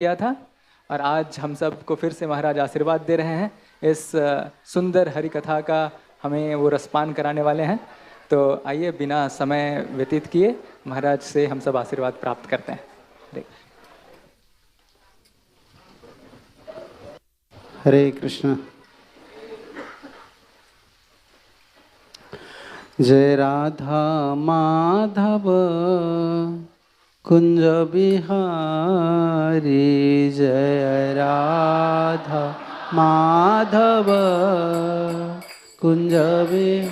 किया था और आज हम सबको फिर से महाराज आशीर्वाद दे रहे हैं। इस सुंदर हरि कथा का हमें वो रसपान कराने वाले हैं। तो आइए बिना समय व्यतीत किए महाराज से हम सब आशीर्वाद प्राप्त करते हैं। हरे कृष्ण। जय राधा माधव कुंज बिहारी, जय राधा माधव कुंज बिहारी,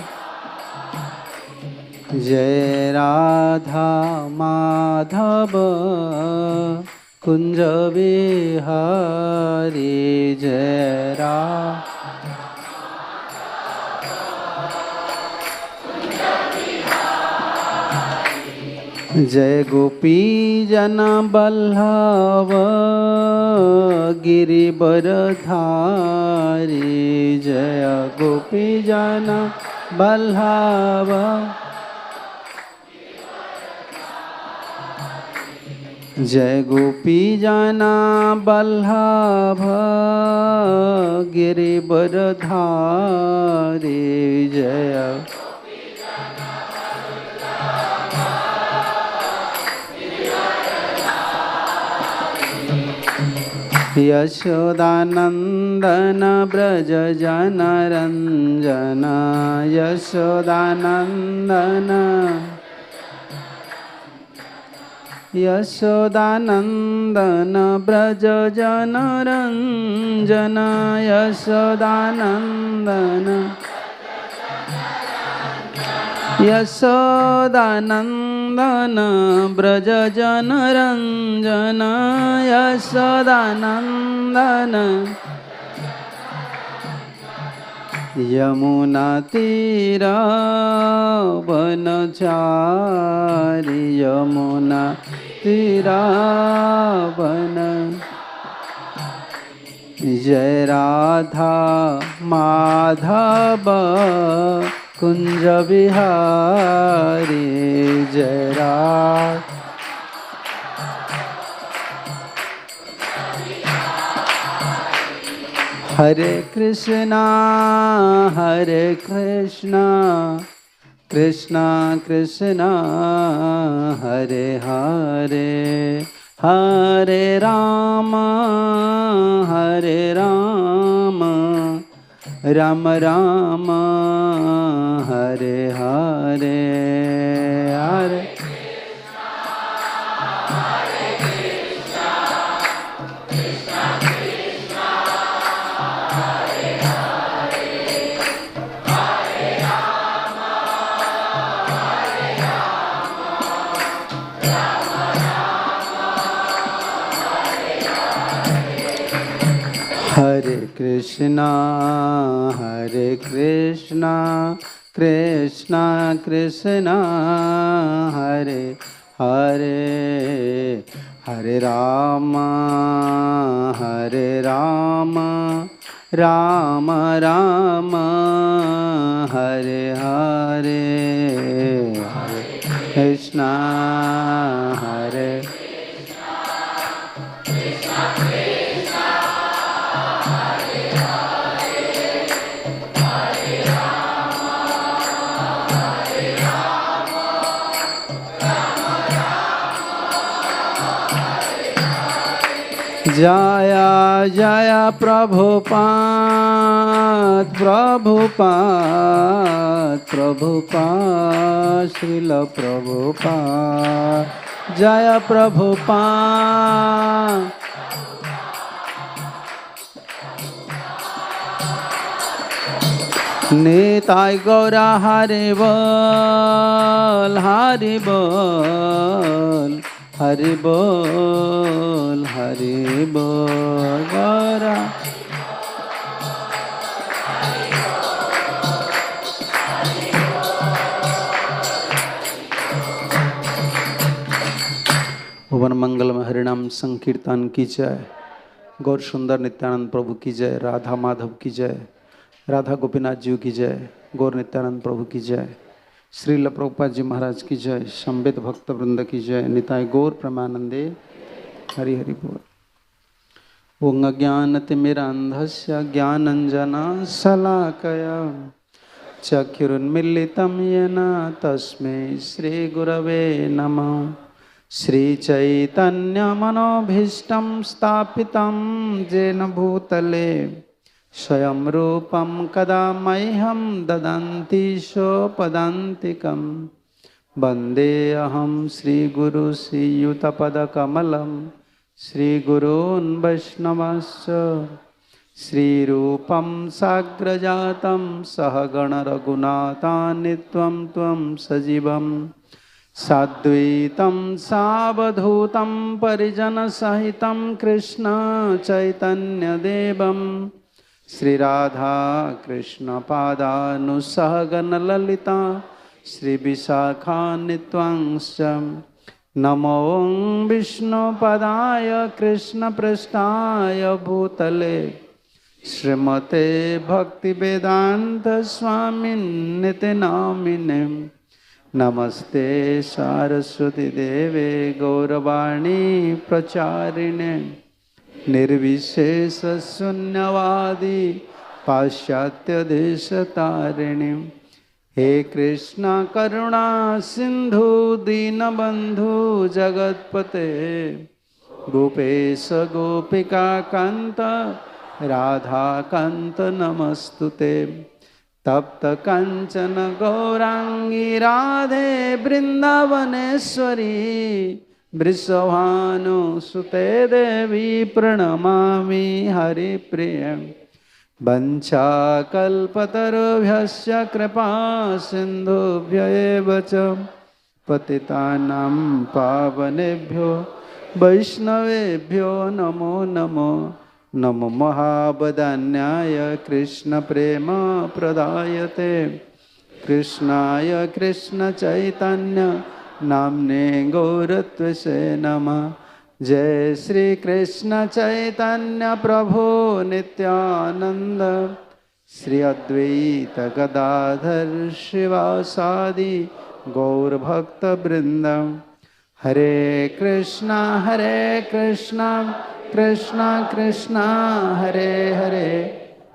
जय राधा माधव कुंज बिहारी, जय राधा जय गोपी जन बल्लभ गिरिवरधारी, जय गोपी जन बल्लभ, जय गोपी जन बल्लभ गिरिवरधारी, जय यशोदानंदन ब्रज जनरंजन, यशोदानंदन यशोदानंदन ब्रज जनरंजन, यशोदानंदन यशोदानंदन ब्रज जनरंजन, यशोदानंदन यमुना तीरा वनचारी, यमुना तीरा वन, जय राधा माधव कुंज बिहारी, जय राधा हरे कृष्णा कृष्णा कृष्णा हरे हरे, हरे राम राम राम हरे हरे, हरे हरे कृष्णा कृष्णा कृष्णा हरे हरे, हरे राम राम राम हरे हरे, हरे कृष्णा हरे जय जय प्रभुपाद श्रील प्रभुपाद, जय प्रभुपाद निताय गौरा हरि बोल हरि बोल हरि बोल हरि बोल गौरा। भुवन मंगलम हरिनाम संकीर्तन की जय, गौर सुंदर नित्यानंद प्रभु की जय, राधा माधव की जय, राधा गोपीनाथ जी की जय, गौर नित्यानंद प्रभु की जय, श्रील प्रभुपाद जी महाराज की जय, संबित भक्त वृंद की जय, निताय गौर प्रेमानंदे हरि हरि बोल। ॐ अज्ञानतिमिरान्धस्य ज्ञानञ्जनशलाकया चक्षुरुन्मीलितं येन तस्मै श्रीगुरवे नमः। श्रीचैतन्यमनोभीष्टं स्थापितं येन भूतले स्वयं रूपं कदा मह्यं ददन्ति स्वपदान्तिकं। वन्देऽहं श्रीगुरु श्रीयुतपदकमलं श्रीगुरून् वैष्णवश्च। श्रीरूपं साग्रजातं सहगण रघुनाथान्वितं त्वं सजीवं साद्वैतं सावधूतं परिजनसहितं कृष्ण चैतन्यदेवं श्रीराधा कृष्णपादानुसहगण ललिता श्रीविशाखान्वितांश्च। नमो विष्णुपदाय कृष्णपृष्ठाय भूतले श्रीमते भक्तिवेदांत स्वामिन्निति नामिने। नमस्ते सारस्वती देवे गौरवाणी प्रचारिणे निर्विशेष शून्यवादी पाश्चात्य देशतारिणी। हे कृष्ण करुणा सिंधु दीनबंधु जगतपते गोपेश गोपिका कांत राधा कांत नमस्तुते। तप्त कंचन गौरांगी राधे वृंदावनेश्वरी वृषभानुसुते देवी प्रणमामि हरिप्रिय। वंशाकल्पतरुभ्यश्च कृपा सिन्धुभ्य एव च पतितानां पावनेभ्यो वैष्णवेभ्यो नमो नमो। नमो महावदान्याय कृष्णप्रेम प्रदायते कृष्णाय कृष्णचैतन्य नाम्ने गौरत्वसे नमः। जय श्री कृष्ण चैतन्य प्रभु नित्यानंद श्री अद्वैत गदाधर शिवासादि गौर भक्त वृंद। हरे कृष्णा कृष्णा कृष्णा हरे हरे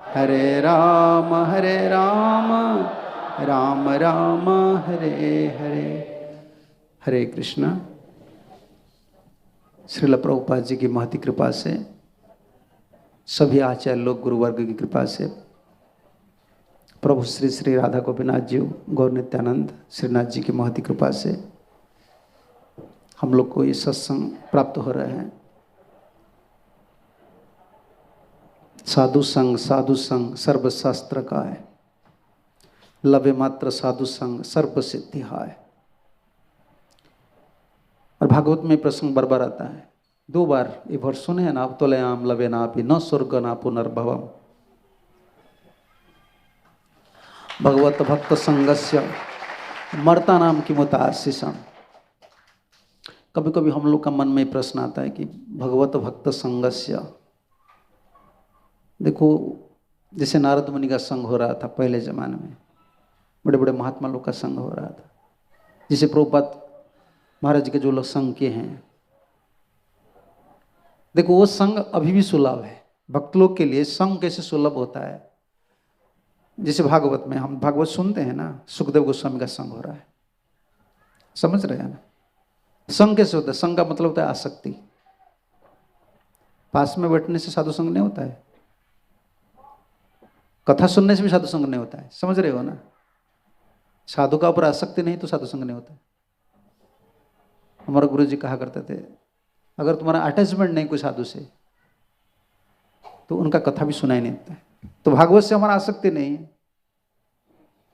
हरे राम राम राम हरे हरे। हरे कृष्णा। श्रील प्रभुपाद जी की महती कृपा से, सभी आचार्य लोग गुरुवर्ग की कृपा से, प्रभु श्री श्री राधा गोपीनाथ जी गौर नित्यानंद श्रीनाथ जी की महती कृपा से हम लोग को ये सत्संग प्राप्त हो रहे हैं। साधु संग सर्वशास्त्र का है, लवे मात्र साधु संग सर्व सिद्धि है। और भागवत में प्रसंग बार बार आता है, 2 बार ये वर्ष सुने हैं ना। अब तोलयाम लवे नापि न स्वर्ग ना पुनर्भवम। भगवत भक्त संगस्य मर्ता नाम की मुताशिषम। कभी कभी हम लोग का मन में प्रश्न आता है कि भगवत भक्त संगस्य, देखो जैसे नारद मुनि का संग हो रहा था पहले जमाने में, बड़े बड़े महात्मा लोग का संग हो रहा था, जिसे प्रभुपाद महाराज के जो लोग संग किए हैं, देखो वो संग अभी भी सुलभ है। भक्त लोग के लिए संग कैसे सुलभ होता है, जैसे भागवत में हम भागवत सुनते हैं ना, सुखदेव गोस्वामी का संग हो रहा है, समझ रहे हैं ना। संग कैसे होता है? संग का मतलब होता है आसक्ति। पास में बैठने से साधु संग नहीं होता है, कथा सुनने से भी साधु संग नहीं होता है, समझ रहे हो ना। साधु का ऊपर आसक्ति नहीं तो साधु संग नहीं होता है। हमारा गुरु जी कहा करते थे, अगर तुम्हारा अटैचमेंट नहीं कोई साधु से तो उनका कथा भी सुनाई नहीं देता है। तो भागवत से हमारा आसक्ति नहीं है,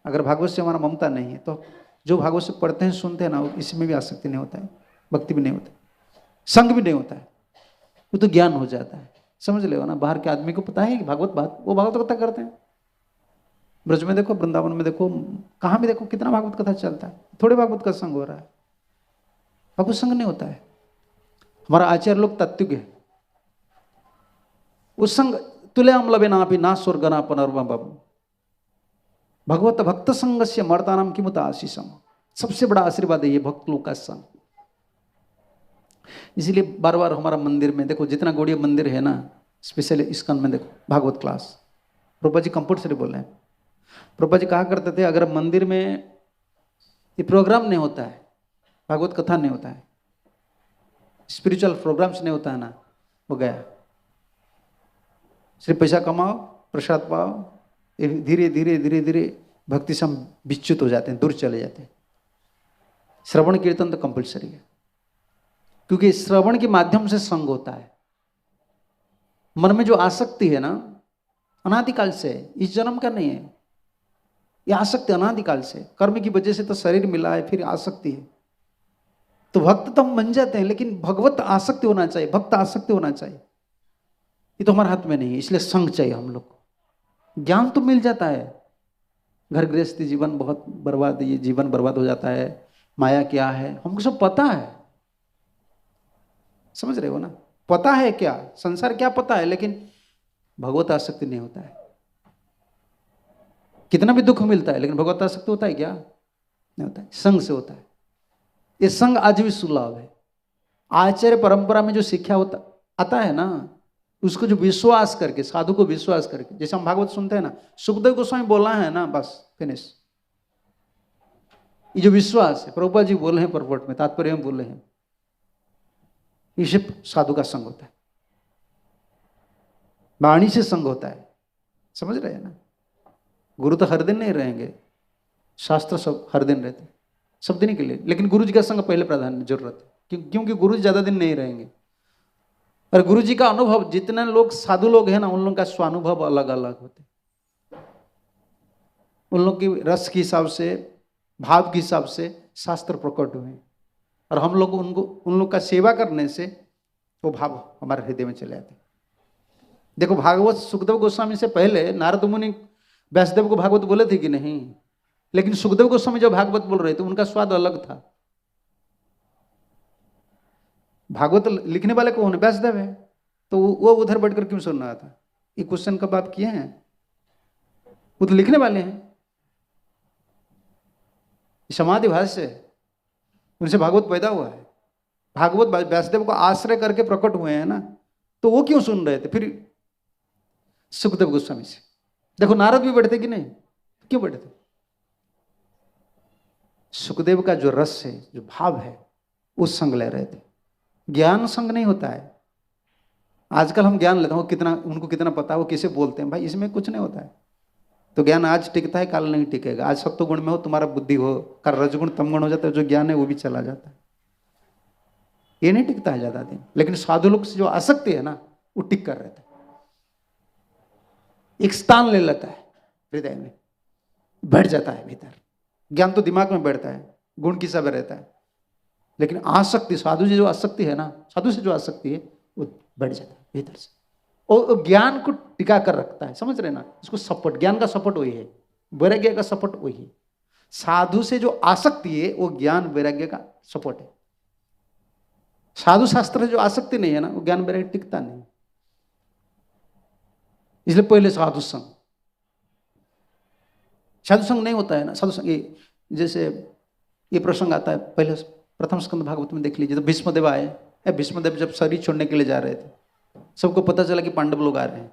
अगर भागवत से हमारा ममता नहीं है तो जो भागवत से पढ़ते हैं सुनते हैं ना, इसमें भी आसक्ति नहीं होता है, भक्ति भी नहीं होता है, संग भी नहीं होता है, वो तो ज्ञान हो जाता है। समझ ले ना। बाहर के आदमी को पता है कि भागवत बात, वो भागवत कथा करते हैं। ब्रज में देखो, वृंदावन में देखो, कहाँ भी देखो, कितना भागवत कथा चलता है, थोड़े भागवत का संग हो रहा है, भागवत संग नहीं होता है। हमारा आचार्य लोग तत्व है, उस संग तुल्यम लवेनापि ना स्वर्गना पुनर्भवम। भगवत भक्त संग से मर्तानाम किमुत आशीषम। सबसे बड़ा आशीर्वाद है ये भक्त लोग का संग। इसीलिए बार बार हमारा मंदिर में देखो, जितना गौड़ीय मंदिर है ना, स्पेशली इस्कॉन में देखो भागवत क्लास, प्रभुपाद जी कंपल्सरी बोल रहे हैं। प्रभुपाद जी कहा करते थे अगर मंदिर में ये प्रोग्राम नहीं होता है, भागवत कथा नहीं होता है, स्पिरिचुअल प्रोग्राम्स नहीं होता है ना, वो गया। सिर्फ पैसा कमाओ, प्रसाद पाओ, धीरे धीरे धीरे धीरे भक्ति से हम विच्युत हो जाते हैं, दूर चले जाते हैं। श्रवण कीर्तन तो कंपल्सरी है, क्योंकि श्रवण के माध्यम से संग होता है। मन में जो आसक्ति है ना, अनादिकाल से, इस जन्म का नहीं है, ये आसक्ति अनादिकाल से, कर्म की वजह से तो शरीर मिला है, फिर आसक्ति है। तो भक्त तो हम बन जाते हैं, लेकिन भगवत आसक्ति होना चाहिए, भक्त आसक्ति होना चाहिए। ये तो हमारे हाथ में नहीं है, इसलिए संग चाहिए हम लोग को। ज्ञान तो मिल जाता है, घर गृहस्थी जीवन बहुत बर्बाद, ये जीवन बर्बाद हो जाता है, माया क्या है हमको सब पता है, समझ रहे हो ना, पता है क्या संसार क्या पता है, लेकिन भगवत आसक्ति नहीं होता है। कितना भी दुख मिलता है, लेकिन भगवत आसक्ति होता है क्या? नहीं होता है, संग से होता है। ये संग आज भी सुलभ है। आचार्य परंपरा में जो शिक्षा होता आता है ना, उसको जो विश्वास करके, साधु को विश्वास करके, जैसे हम भागवत सुनते हैं ना, सुखदेव गोस्वामी बोला है ना, बस फिनिश। ये जो विश्वास है, प्रभुपाद जी बोले हैं परपट में, तात्पर्य में बोले हैं, इसे साधु का संग होता है, वाणी से संग होता है, समझ रहे हैं ना। गुरु तो हर दिन नहीं रहेंगे, शास्त्र सब हर दिन रहते, सब दिन के लिए, लेकिन गुरु जी का संग पहले प्राधान्य जरूरत है, क्योंकि गुरु जी ज्यादा दिन नहीं रहेंगे। और गुरु जी का अनुभव, जितने लोग साधु लोग हैं ना, उन लोगों का स्वानुभव अलग अलग होते, उन लोग की रस के हिसाब से, भाव के हिसाब से शास्त्र प्रकट हुए, और हम लोग उनको, उन लोग का सेवा करने से वो भाव हमारे हृदय में चले आते। देखो भागवत सुखदेव गोस्वामी से पहले नारद मुनि व्यासदेव को भागवत बोले थे कि नहीं, लेकिन सुखदेव गोस्वामी जो भागवत बोल रहे थे उनका स्वाद अलग था। भागवत लिखने वाले कौन है? व्यासदेव है, तो वो उधर बैठकर क्यों सुन रहा था? ये क्वेश्चन कब आप किए हैं? वो तो लिखने वाले हैं, समाधि भाष्य है, उनसे भागवत पैदा हुआ है। भागवत व्यासदेव को आश्रय करके प्रकट हुए हैं ना, तो वो क्यों सुन रहे थे फिर सुखदेव गोस्वामी से? देखो नारद भी बैठते कि नहीं, क्यों बैठे थे? सुखदेव का जो रस है, जो भाव है, उस संग ले रहे थे। ज्ञान संग नहीं होता है। आजकल हम ज्ञान लेते हैं, कितना उनको कितना पता है, वो किसे बोलते हैं, भाई इसमें कुछ नहीं होता है। तो ज्ञान आज टिकता है, कल नहीं टिकेगा। आज सत्व गुण में हो, तुम्हारा बुद्धि हो, कल रजगुण तमगुण हो जाता है, जो ज्ञान है वो भी चला जाता है, ये नहीं टिकता है ज्यादा दिन। लेकिन साधु लोग से जो आसक्ति है ना, वो टिक कर रहता है, एक स्थान ले लेता है हृदय में, बैठ जाता है भीतर। ज्ञान तो दिमाग में बैठता है, गुण की सब रहता है, लेकिन आसक्ति, साधु से जो आसक्ति है ना, साधु से जो आसक्ति है वो बैठ जाता है भीतर से, और ज्ञान को टिका कर रखता है, समझ रहे ना। इसको सपोर्ट, ज्ञान का सपोर्ट वही है, वैराग्य का सपोर्ट वही है। साधु से जो आसक्ति है वो ज्ञान वैराग्य का सपोर्ट है। साधु शास्त्र से जो आसक्ति नहीं है ना, वो ज्ञान वैराग्य टिकता नहीं। इसलिए पहले साधु संग, साधु संग नहीं होता है ना, साधु संग, जैसे ये प्रसंग आता है पहले प्रथम स्कंद भागवत में, देख लीजिए। तो भीष्मदेव आए, भीष्मदेव जब शरीर छोड़ने के लिए जा रहे थे, सबको पता चला कि पांडव लोग आ रहे हैं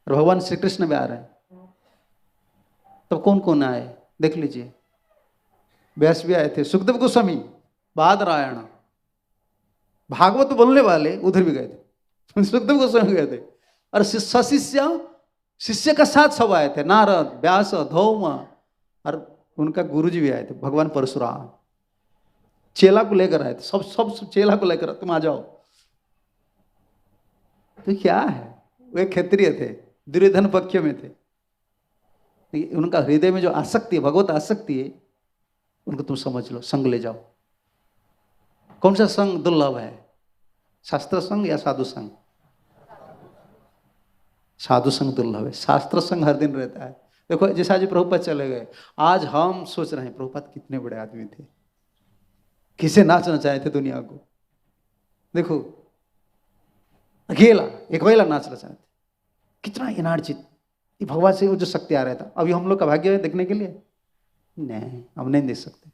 और भगवान श्री कृष्ण भी आ रहे हैं। तब कौन कौन आए देख लीजिए। व्यास भी आए थे, सुखदेव गोस्वामी, बादरायण, भागवत बोलने वाले उधर भी गए थे, सुखदेव गोस्वामी गए थे, और शिष्य, शिष्य का साथ सब आए थे, नारद, व्यास, धौम, और उनका गुरुजी भी आए थे, भगवान परशुराम। चेला को लेकर आए थे, सब चेला को लेकर, तुम आ जाओ। तो क्या है, वे क्षत्रिय थे, दुर्योधन पक्ष में थे। उनका हृदय में जो आसक्ति है, भगवत आसक्ति है, उनको तुम समझ लो, संग ले जाओ। कौन सा संग दुर्लभ है, शास्त्र संग या साधु संग? साधु संग दुर्लभ है, शास्त्र संग हर दिन रहता है। देखो जैसे आज प्रभुपाद चले गए, आज हम सोच रहे हैं प्रभुपाद कितने बड़े आदमी थे, किसे नाचना चाहे थे दुनिया को। देखो अकेला एक नाचना चाहते, कितना इनार्जित, ये भगवान से वो जो शक्ति आ रहा था। अभी हम लोग का भाग्य है देखने के लिए? नहीं, हम नहीं देख सकते।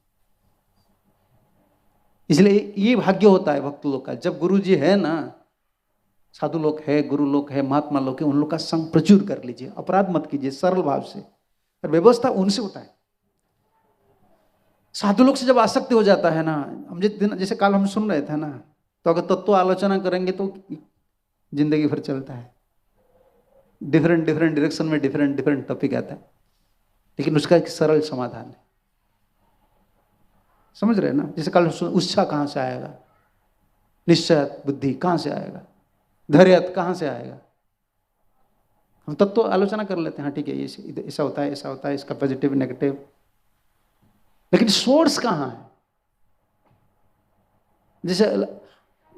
इसलिए ये भाग्य होता है भक्त लोग का, जब गुरु जी है ना, साधु लोग है, गुरु लोग है, महात्मा लोग है, उन लोग का संग प्रचुर कर लीजिए, अपराध मत कीजिए, सरल भाव से। और व्यवस्था उनसे होता है। साधु लोग से जब आसक्ति हो जाता है ना, हम जैसे काल हम सुन रहे थे ना, तो अगर तत्व आलोचना करेंगे तो जिंदगी भर चलता है। डिफरेंट डिफरेंट डायरेक्शन में डिफरेंट डिफरेंट टॉपिक आता है, लेकिन उसका एक सरल समाधान है। समझ रहे हैं ना? जैसे कल उत्साह कहां से आएगा, निश्चय बुद्धि कहां से आएगा, धैर्य कहां से आएगा? हम तब तो आलोचना कर लेते हैं, हाँ ठीक है, ये ऐसा होता है, ऐसा होता है, इसका पॉजिटिव नेगेटिव, लेकिन सोर्स कहां है? जैसे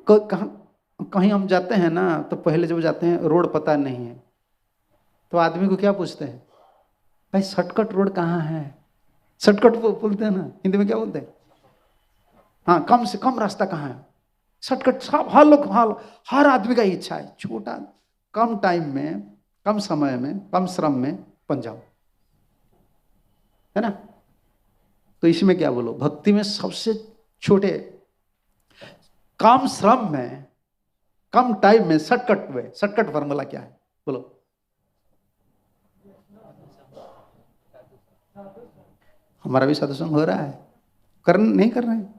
कहीं हम जाते हैं ना, तो पहले जब जाते हैं रोड पता नहीं है, तो आदमी को क्या पूछते हैं? भाई शॉर्टकट रोड कहाँ है? शॉर्टकट बोलते हैं ना, हिंदी में क्या बोलते हैं? हाँ, कम से कम रास्ता कहाँ है? शॉर्टकट। सब हर आदमी का इच्छा है, छोटा कम टाइम में, कम समय में, कम श्रम में बन जाओ, है ना? तो इसमें क्या बोलो, भक्ति में सबसे छोटे कम श्रम में, कम टाइम में, शॉर्टकट फॉर्मूला क्या है बोलो? हमारा भी साधु संग हो रहा है, नहीं कर रहे हैं।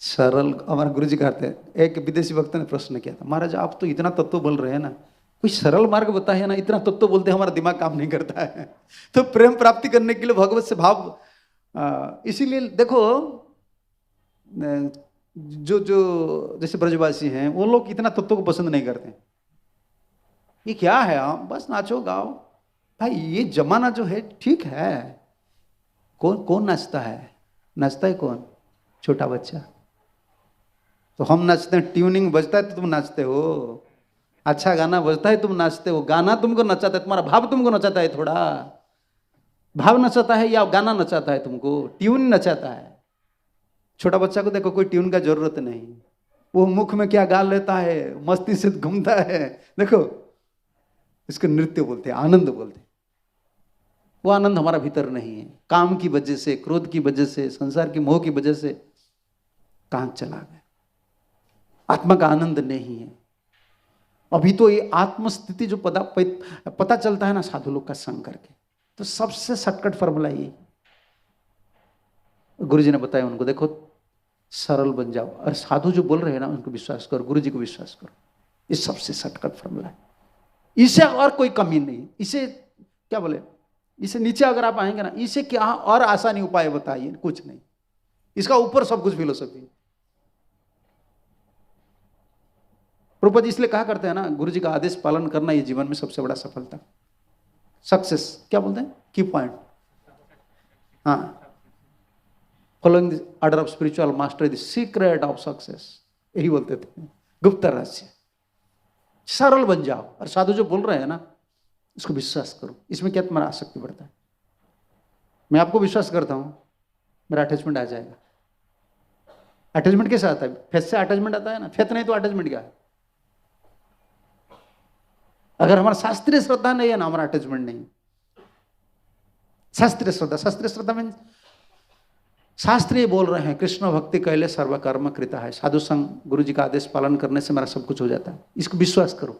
सरल, हमारे गुरु जी कहते हैं, एक विदेशी भक्त ने प्रश्न किया था, महाराज आप तो इतना तत्व बोल रहे हैं ना, कोई सरल मार्ग बताइए ना, इतना तत्व बोलते हैं हमारा दिमाग काम नहीं करता है। तो प्रेम प्राप्ति करने के लिए भगवत से भाव, इसीलिए देखो जो जैसे ब्रजवासी हैं, वो लोग इतना तत्व को पसंद नहीं करते। ये क्या है, आप बस नाचो गाओ। भाई ये जमाना जो है ठीक है, कौन नाचता है? नाचता है कौन? छोटा बच्चा। तो हम नाचते हैं, ट्यूनिंग बजता है तो तुम नाचते हो, अच्छा गाना बजता है तुम नाचते हो। गाना तुमको नचाता है, तुम्हारा भाव तुमको नचाता है, थोड़ा भाव नचाता है या गाना नचाता है तुमको? ट्यून नचाता है। छोटा बच्चा को देखो, कोई ट्यून का जरूरत नहीं, वो मुख में क्या गा लेता है, मस्ती से घूमता है। देखो इसको नृत्य बोलते हैं, आनंद बोलते हैं। वो आनंद हमारा भीतर नहीं है, काम की वजह से, क्रोध की वजह से, संसार की मोह की वजह से कहां चला गया। आत्मा का आनंद नहीं है। अभी तो ये आत्मस्थिति जो पता चलता है ना साधु लोग का संग करके, तो सबसे शॉर्टकट फॉर्मूला ये गुरु जी ने बताया उनको, देखो सरल बन जाओ, और साधु जो बोल रहे हैं ना उनको विश्वास करो, गुरु जी को विश्वास करो। ये सबसे शॉर्टकट फॉर्मूला है, इसे और कोई कमी नहीं। इसे क्या बोले, इसे नीचे अगर आप आएंगे ना, इसे क्या और आसानी उपाय बताइए, कुछ नहीं। इसका ऊपर सब कुछ फिलोसफी। प्रभुपाद जी इसलिए कहा करते हैं ना, गुरु जी का आदेश पालन करना ये जीवन में सबसे बड़ा सफलता, सक्सेस क्या बोलते हैं, की पॉइंट। हाँ, following the order of spiritual master the secret of success, यही बोलते थे, गुप्त रहस्य। सरल बन जाओ, और साधु जो बोल रहे हैं ना इसको विश्वास करो। इसमें क्या तुम्हारा आसक्ति बढ़ता है? मैं आपको विश्वास करता हूं, मेरा अटैचमेंट आ जाएगा। अटैचमेंट कैसे आता है? फेथ से अटैचमेंट आता है ना, फेथ नहीं तो अटैचमेंट क्या है? अगर हमारा शास्त्रीय श्रद्धा नहीं है ना, हमारा अटैचमेंट नहीं। शास्त्रीय श्रद्धा में शास्त्रीय बोल रहे हैं, कृष्ण भक्ति कहले सर्वकर्म कृता है, साधु संग गुरु जी का आदेश पालन करने से मेरा सब कुछ हो जाता है, इसको विश्वास करो।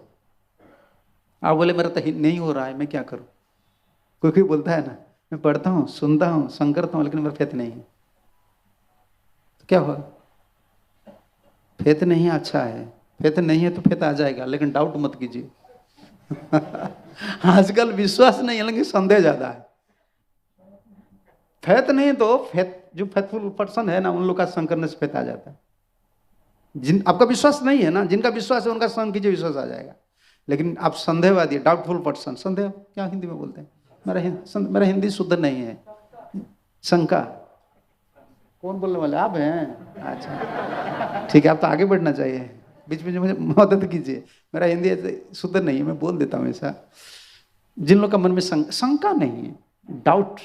आप बोले मेरा तो नहीं हो रहा है, मैं क्या करूं? कोई बोलता है ना, मैं पढ़ता हूं, सुनता हूं, संग करता हूं, लेकिन मेरा फेथ नहीं है, तो क्या हुआ? फेथ नहीं अच्छा है, फेथ नहीं है तो फेथ आ जाएगा, लेकिन डाउट मत कीजिए। आजकल विश्वास नहीं है, लेकिन संदेह ज्यादा है। फेथ नहीं तो फेथ, जो फेथफुल पर्सन है ना, उन लोग का संग करने से फेथ आ जाता है। आपका विश्वास नहीं है ना, जिनका विश्वास है उनका संग कीजिए, विश्वास आ जाएगा। लेकिन आप संदेहवादी, डाउटफुल पर्सन, संदेह क्या हिंदी में बोलते हैं? मेरा हिंदी शुद्ध नहीं है, शंका। कौन बोलने वाले? आप हैं? अच्छा ठीक है, आप तो आगे बढ़ना चाहिए, बीच में मुझे मदद कीजिए। मेरा हिंदी शुद्ध नहीं है, मैं बोल देता हूँ ऐसा। जिन लोग का मन में शंका नहीं है, डाउट,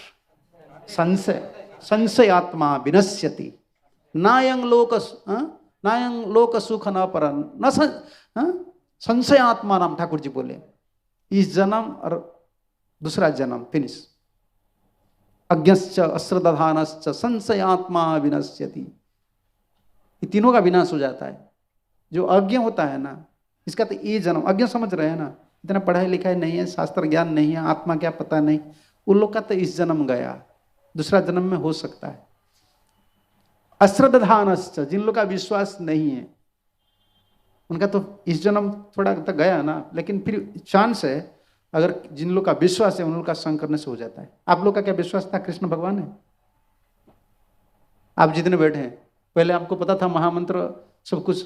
संशय आत्मा विनश्यति, नायं लोक सुख न पर न संशय आत्मा नाम, ठाकुर जी बोले। इस जन्म और दूसरा जन्म, फिनिश। अज्ञश्च अश्रद्धानश्च संशय आत्मा विनश्यति, ये तीनों का विनाश हो जाता है। जो अज्ञ होता है ना, इसका तो ये जन्म, अज्ञ समझ रहे हैं ना, इतना पढ़ाई लिखाई नहीं है, शास्त्र ज्ञान नहीं है, आत्मा क्या पता नहीं, उन लोग का तो इस जन्म गया, दूसरा जन्म में हो सकता है। अश्रद्धानश्च, जिन लोग का विश्वास नहीं है उनका तो इस जन्म थोड़ा तक गया ना, लेकिन फिर चांस है, अगर जिन लोग का विश्वास है उन लोग का संग करने से हो जाता है। आप लोग का क्या विश्वास था कृष्ण भगवान है? आप जितने बैठे हैं, पहले आपको पता था महामंत्र सब कुछ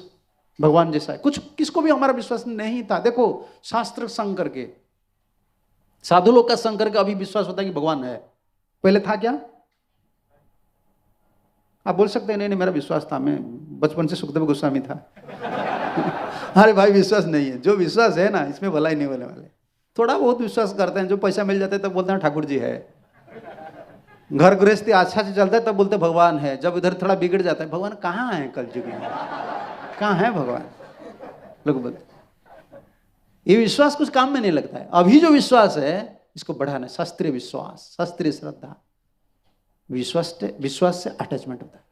भगवान जैसा है? कुछ किसको भी हमारा विश्वास नहीं था। देखो शास्त्र संग करके, साधु लोग का संग करके अभी विश्वास होता है कि भगवान है। पहले था क्या? आप बोल सकते हैं नहीं नहीं मेरा विश्वास था, मैं बचपन से सुखदेव गोस्वामी था। अरे भाई विश्वास नहीं है, जो विश्वास है ना इसमें भला ही नहीं होने वाले। थोड़ा बहुत विश्वास करते हैं, जो पैसा मिल जाता है तब बोलते हैं ठाकुर जी है, घर गृहस्थी अच्छा से चलता है तब बोलते भगवान है, जब इधर थोड़ा बिगड़ जाता है भगवान कहाँ है, कलयुग में कहाँ है भगवान, लोग बोलते। ये विश्वास कुछ काम में नहीं लगता है। अभी जो विश्वास है इसको बढ़ाना, शास्त्रीय विश्वास, शास्त्रीय श्रद्धा, विश्वास से अटैचमेंट होता है।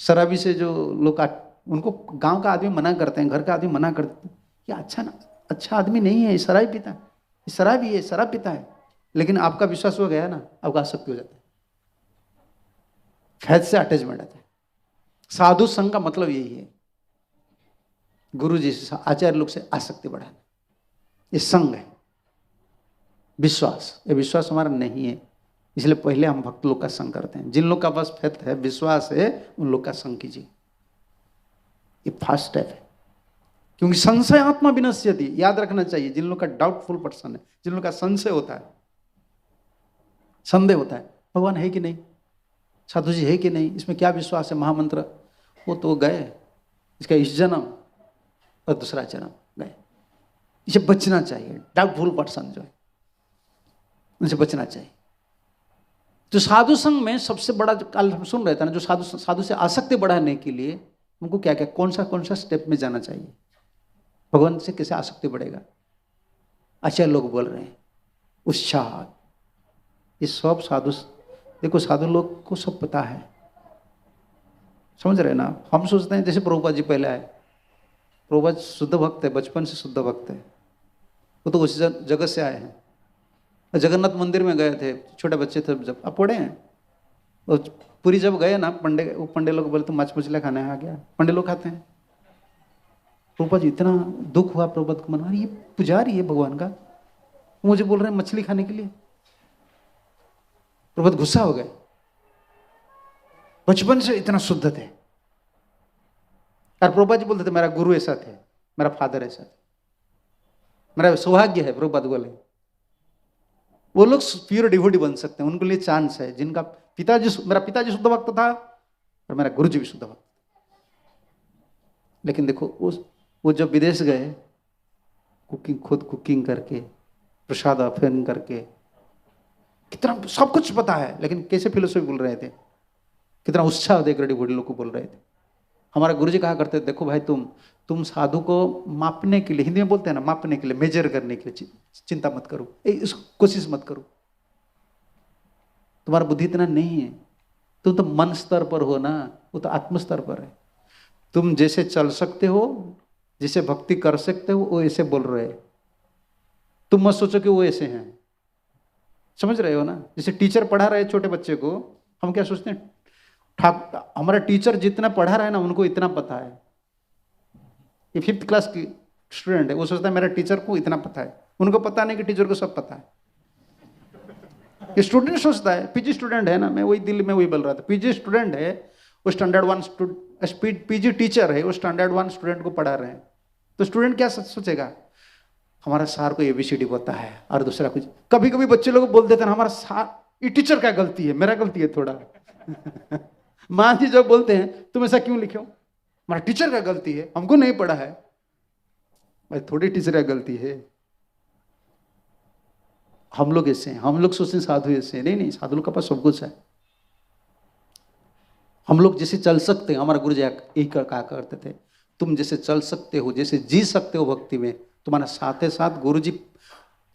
शराबी से जो लोग उनको गांव का आदमी मना करते हैं, घर का आदमी मना करते हैं, ये अच्छा आदमी नहीं है, ये शराब पीता है, ये शराबी है, शराब पीता है। लेकिन आपका विश्वास हो गया ना, आपका आसक्ति हो जाता है, फैज से अटैचमेंट आता है। साधु संघ का मतलब यही है, गुरु जी से, आचार्य लोग से आसक्ति बढ़ाना, ये संघ है। विश्वास, ये विश्वास हमारा नहीं है, इसलिए पहले हम भक्त लोग का संग करते हैं। जिन लोग का पास फेथ है, विश्वास है, उन लोग का संग कीजिए, ये फर्स्ट स्टेप है। क्योंकि संशय आत्मा विनश्यति, याद रखना चाहिए। जिन लोग का डाउटफुल पर्सन है, जिन लोग का संशय होता है, संदेह होता है, भगवान है कि नहीं, साधु जी है कि नहीं, इसमें क्या विश्वास है, महामंत्र, वो तो गए, इसका इस जन्म और दूसरा जन्म गए। इसे बचना चाहिए, डाउटफुल पर्सन जो है उनसे बचना चाहिए। तो साधु संघ में सबसे बड़ा, कल हम सुन रहे थे ना, जो साधु से आसक्ति बढ़ाने के लिए उनको क्या क्या कौन सा स्टेप में जाना चाहिए, भगवान से कैसे आसक्ति बढ़ेगा। अच्छा लोग बोल रहे हैं उत्साह, ये सब साधु, देखो साधु लोग को सब पता है, समझ रहे ना। हम सोचते हैं जैसे प्रभुपाद जी पहले आए, प्रभुपाद शुद्ध भक्त है, बचपन से शुद्ध भक्त है, वो तो उस जगत से आए हैं। जगन्नाथ मंदिर में गए थे, छोटे बच्चे थे जब, आप पढ़े हैं, और पूरी जब गए ना, पंडे लोग बोले तो माछ मछलियाँ खाने आ गया, पंडे लोग खाते हैं। प्रभुपाद जी इतना दुख हुआ प्रभुपाद को, मन ये पुजारी है भगवान का, मुझे बोल रहे हैं मछली खाने के लिए। प्रभुपाद गुस्सा हो गए, बचपन से इतना शुद्ध थे। और प्रभुपाद जी बोलते थे मेरा गुरु ऐसा थे, मेरा फादर ऐसा थे, मेरा सौभाग्य है, प्रभुपाद बोले। वो लोग प्योर डिवोटी बन सकते हैं, उनके लिए चांस है। जिनका पिताजी, मेरा पिताजी शुद्ध भक्त था और मेरा गुरुजी भी शुद्ध भक्त। लेकिन देखो वो जब विदेश गए, खुद कुकिंग करके, प्रसाद अर्पण करके, कितना सब कुछ पता है, लेकिन कैसे फिलोसफी बोल रहे थे, कितना उत्साह देकर डिवोटी लोग को बोल रहे थे। हमारा गुरुजी कहा करते थे, देखो भाई तुम साधु को मापने के लिए, हिंदी में बोलते हैं ना, मापने के लिए, मेजर करने के लिए चिंता मत करो, कोशिश मत करो, तुम्हारा बुद्धि इतना नहीं है, तुम तो मन स्तर पर हो ना, वो तो आत्म स्तर पर है। तुम जैसे चल सकते हो, जैसे भक्ति कर सकते हो, वो ऐसे बोल रहे हैं। तुम मत सोचो कि वो ऐसे हैं, समझ रहे हो ना। जैसे टीचर पढ़ा रहे छोटे बच्चे को, हम क्या सोचते हैं, हमारा टीचर जितना पढ़ा रहा है ना, उनको इतना पता है। ये 5th क्लास की स्टूडेंट है, वो सोचता है मेरा टीचर को इतना पता है, उनको पता नहीं कि टीचर को सब पता है। ये स्टूडेंट सोचता है, पीजी स्टूडेंट है ना, मैं वही दिल्ली में वही बोल रहा था, पीजी स्टूडेंट है, वो स्टैंडर्ड 1 पीजी टीचर है, वो स्टैंडर्ड 1 स्टूडेंट को पढ़ा रहे हैं। तो स्टूडेंट क्या सोचेगा, हमारा सार को एबीसीडी पता है, और दूसरा कुछ। कभी कभी बच्चे लोग बोल देते हैं हमारा सार, ये टीचर क्या गलती है, मेरा गलती है थोड़ा। माँ जी जब बोलते हैं तुम ऐसा क्यों लिखे हो, हमारा टीचर का गलती है, हमको नहीं पढ़ा है। भाई थोड़ी टीचर का गलती है, हम लोग ऐसे हैं, हम लोग सोचते हैं साधु ऐसे हैं। नहीं, साधु लोग के पास सब कुछ है। हम लोग जैसे चल सकते हैं, हमारा गुरु जी यही कहा करते थे, तुम जैसे चल सकते हो, जैसे जी सकते हो भक्ति में, तुम्हारा साथ साथ गुरु जी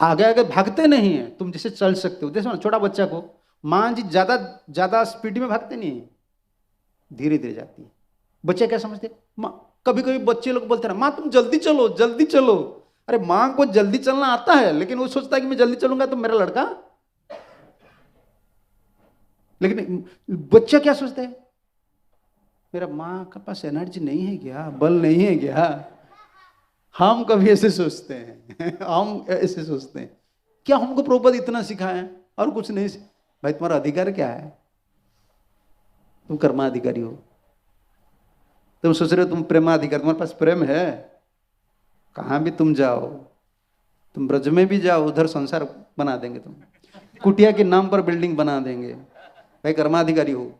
आगे आगे भागते नहीं है, तुम जैसे चल सकते हो। जैसे छोटा बच्चा को माँ जी ज्यादा स्पीड में भागते नहीं है, धीरे धीरे जाती है। बच्चे क्या समझते, कभी कभी बच्चे लोग बोलते हैं माँ तुम जल्दी चलो जल्दी चलो। अरे माँ को जल्दी चलना आता है, लेकिन वो सोचता है कि मैं जल्दी चलूंगा तो मेरा लड़का, लेकिन बच्चा क्या सोचता है, मेरा माँ के पास एनर्जी नहीं है क्या, बल नहीं है क्या। हम कभी ऐसे सोचते हैं हम ऐसे सोचते हैं। क्या हमको प्रभुपद इतना सिखाया और कुछ नहीं। भाई तुम्हारा अधिकार क्या है, तुम कर्माधिकारी हो। तुम सोच रहे हो तुम प्रेमाधिकारी, तुम्हारे पास प्रेम है, कहां भी तुम जाओ, तुम ब्रज में भी जाओ, उधर संसार बना देंगे, तुम कुटिया के नाम पर बिल्डिंग बना देंगे। भाई कर्माधिकारी हो।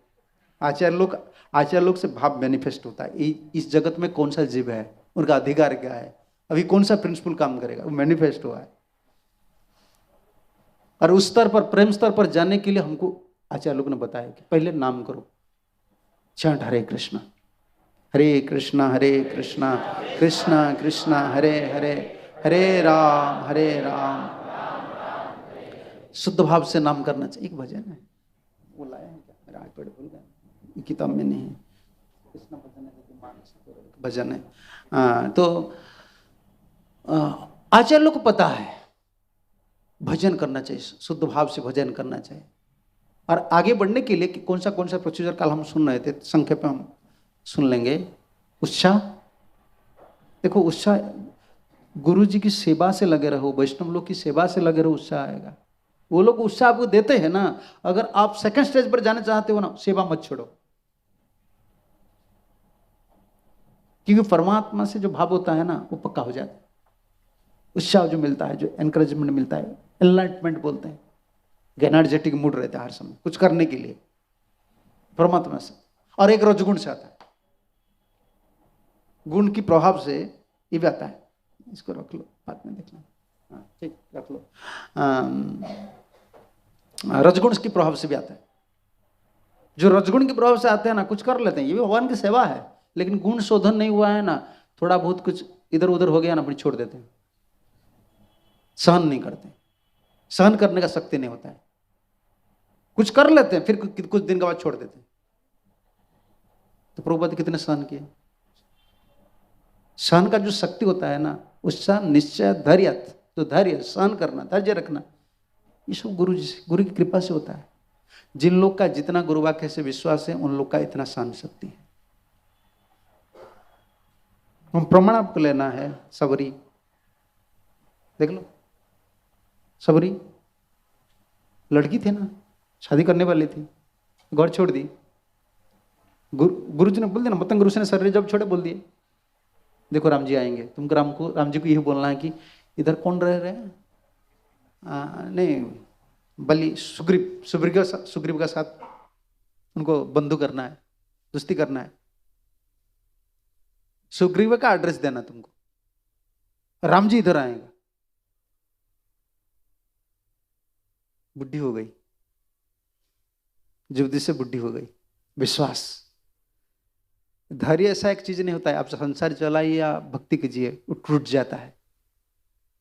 आचार्य लोग से भाव मैनिफेस्ट होता है, इस जगत में कौन सा जीव है, उनका अधिकार क्या है, अभी कौन सा प्रिंसिपल काम करेगा, वो मैनिफेस्ट हुआ है। और उस स्तर पर, प्रेम स्तर पर जाने के लिए हमको आचार्य लोग ने बताया कि पहले नाम करो, चैंट हरे कृष्णा कृष्णा कृष्णा कृष्णा हरे हरे, हरे राम शुद्ध भाव से नाम करना चाहिए। एक भजन है, वो लाया है क्या, मेरा आईपैड भूल गया, किताब में नहीं है, कृष्ण भजन है, भजन है। तो आचार्य लोग को पता है भजन करना चाहिए, शुद्ध भाव से भजन करना चाहिए। और आगे बढ़ने के लिए कि कौन सा प्रोसीजर कल हम सुन रहे थे, संक्षेप में हम सुन लेंगे। उत्साह, देखो उत्साह, गुरु जी की सेवा से लगे रहो, वैष्णव लोग की सेवा से लगे रहो, उत्साह आएगा। वो लोग उत्साह आपको देते हैं ना। अगर आप सेकंड स्टेज पर जाना चाहते हो ना, सेवा मत छोड़ो, क्योंकि परमात्मा से जो भाव होता है ना वो पक्का हो जाता है। उत्साह जो मिलता है, जो एनकरेजमेंट मिलता है, एनलाइटमेंट बोलते हैं, एनर्जेटिक मूड रहता है हर समय कुछ करने के लिए परमात्मा से। और एक रजगुण से आता है, गुण की प्रभाव से ये भी आता है। इसको रख लो, बाद में देखना, हाँ ठीक रख लो। रजगुण की प्रभाव से भी आता है। जो रजगुण के प्रभाव से आते हैं ना, कुछ कर लेते हैं, ये भी भगवान की सेवा है, लेकिन गुण शोधन नहीं हुआ है ना, थोड़ा बहुत कुछ इधर उधर हो गया ना, फिर छोड़ देते हैं, सहन नहीं करते, सहन करने का शक्ति नहीं होता है। कुछ कर लेते हैं, फिर कुछ दिन के बाद छोड़ देते हैं। तो प्रभुपाद कितने सहन किए। सहन का जो शक्ति होता है ना, उत्साह, निश्चय, धैर्य, तो धैर्य, सहन करना, धैर्य रखना, ये सब गुरु की कृपा से होता है। जिन लोग का जितना गुरु वाक्य से विश्वास है, उन लोग का इतना सहन शक्ति है। हम प्रमाण आपको लेना है। सबरी देख लो, सबरी लड़की थी ना, शादी करने वाली थी, घर छोड़ दी। गुरु जी ने बोल दिया ना, मतंग ऋषि ने शरीर जब छोड़े बोल दिए देखो राम जी आएंगे, तुमको राम जी को यही बोलना है कि इधर कौन रह रहे हैं, नहीं बलि सुग्रीव का साथ उनको बंधु करना है, दोस्ती करना है। सुग्रीव का एड्रेस देना तुमको, राम जी इधर आएंगे। बुद्धि हो गई, जुबदी से बुद्धि हो गई। विश्वास, धैर्य ऐसा एक चीज नहीं होता है, आप संसार चलाइए या भक्ति कीजिए, वो टूट जाता है।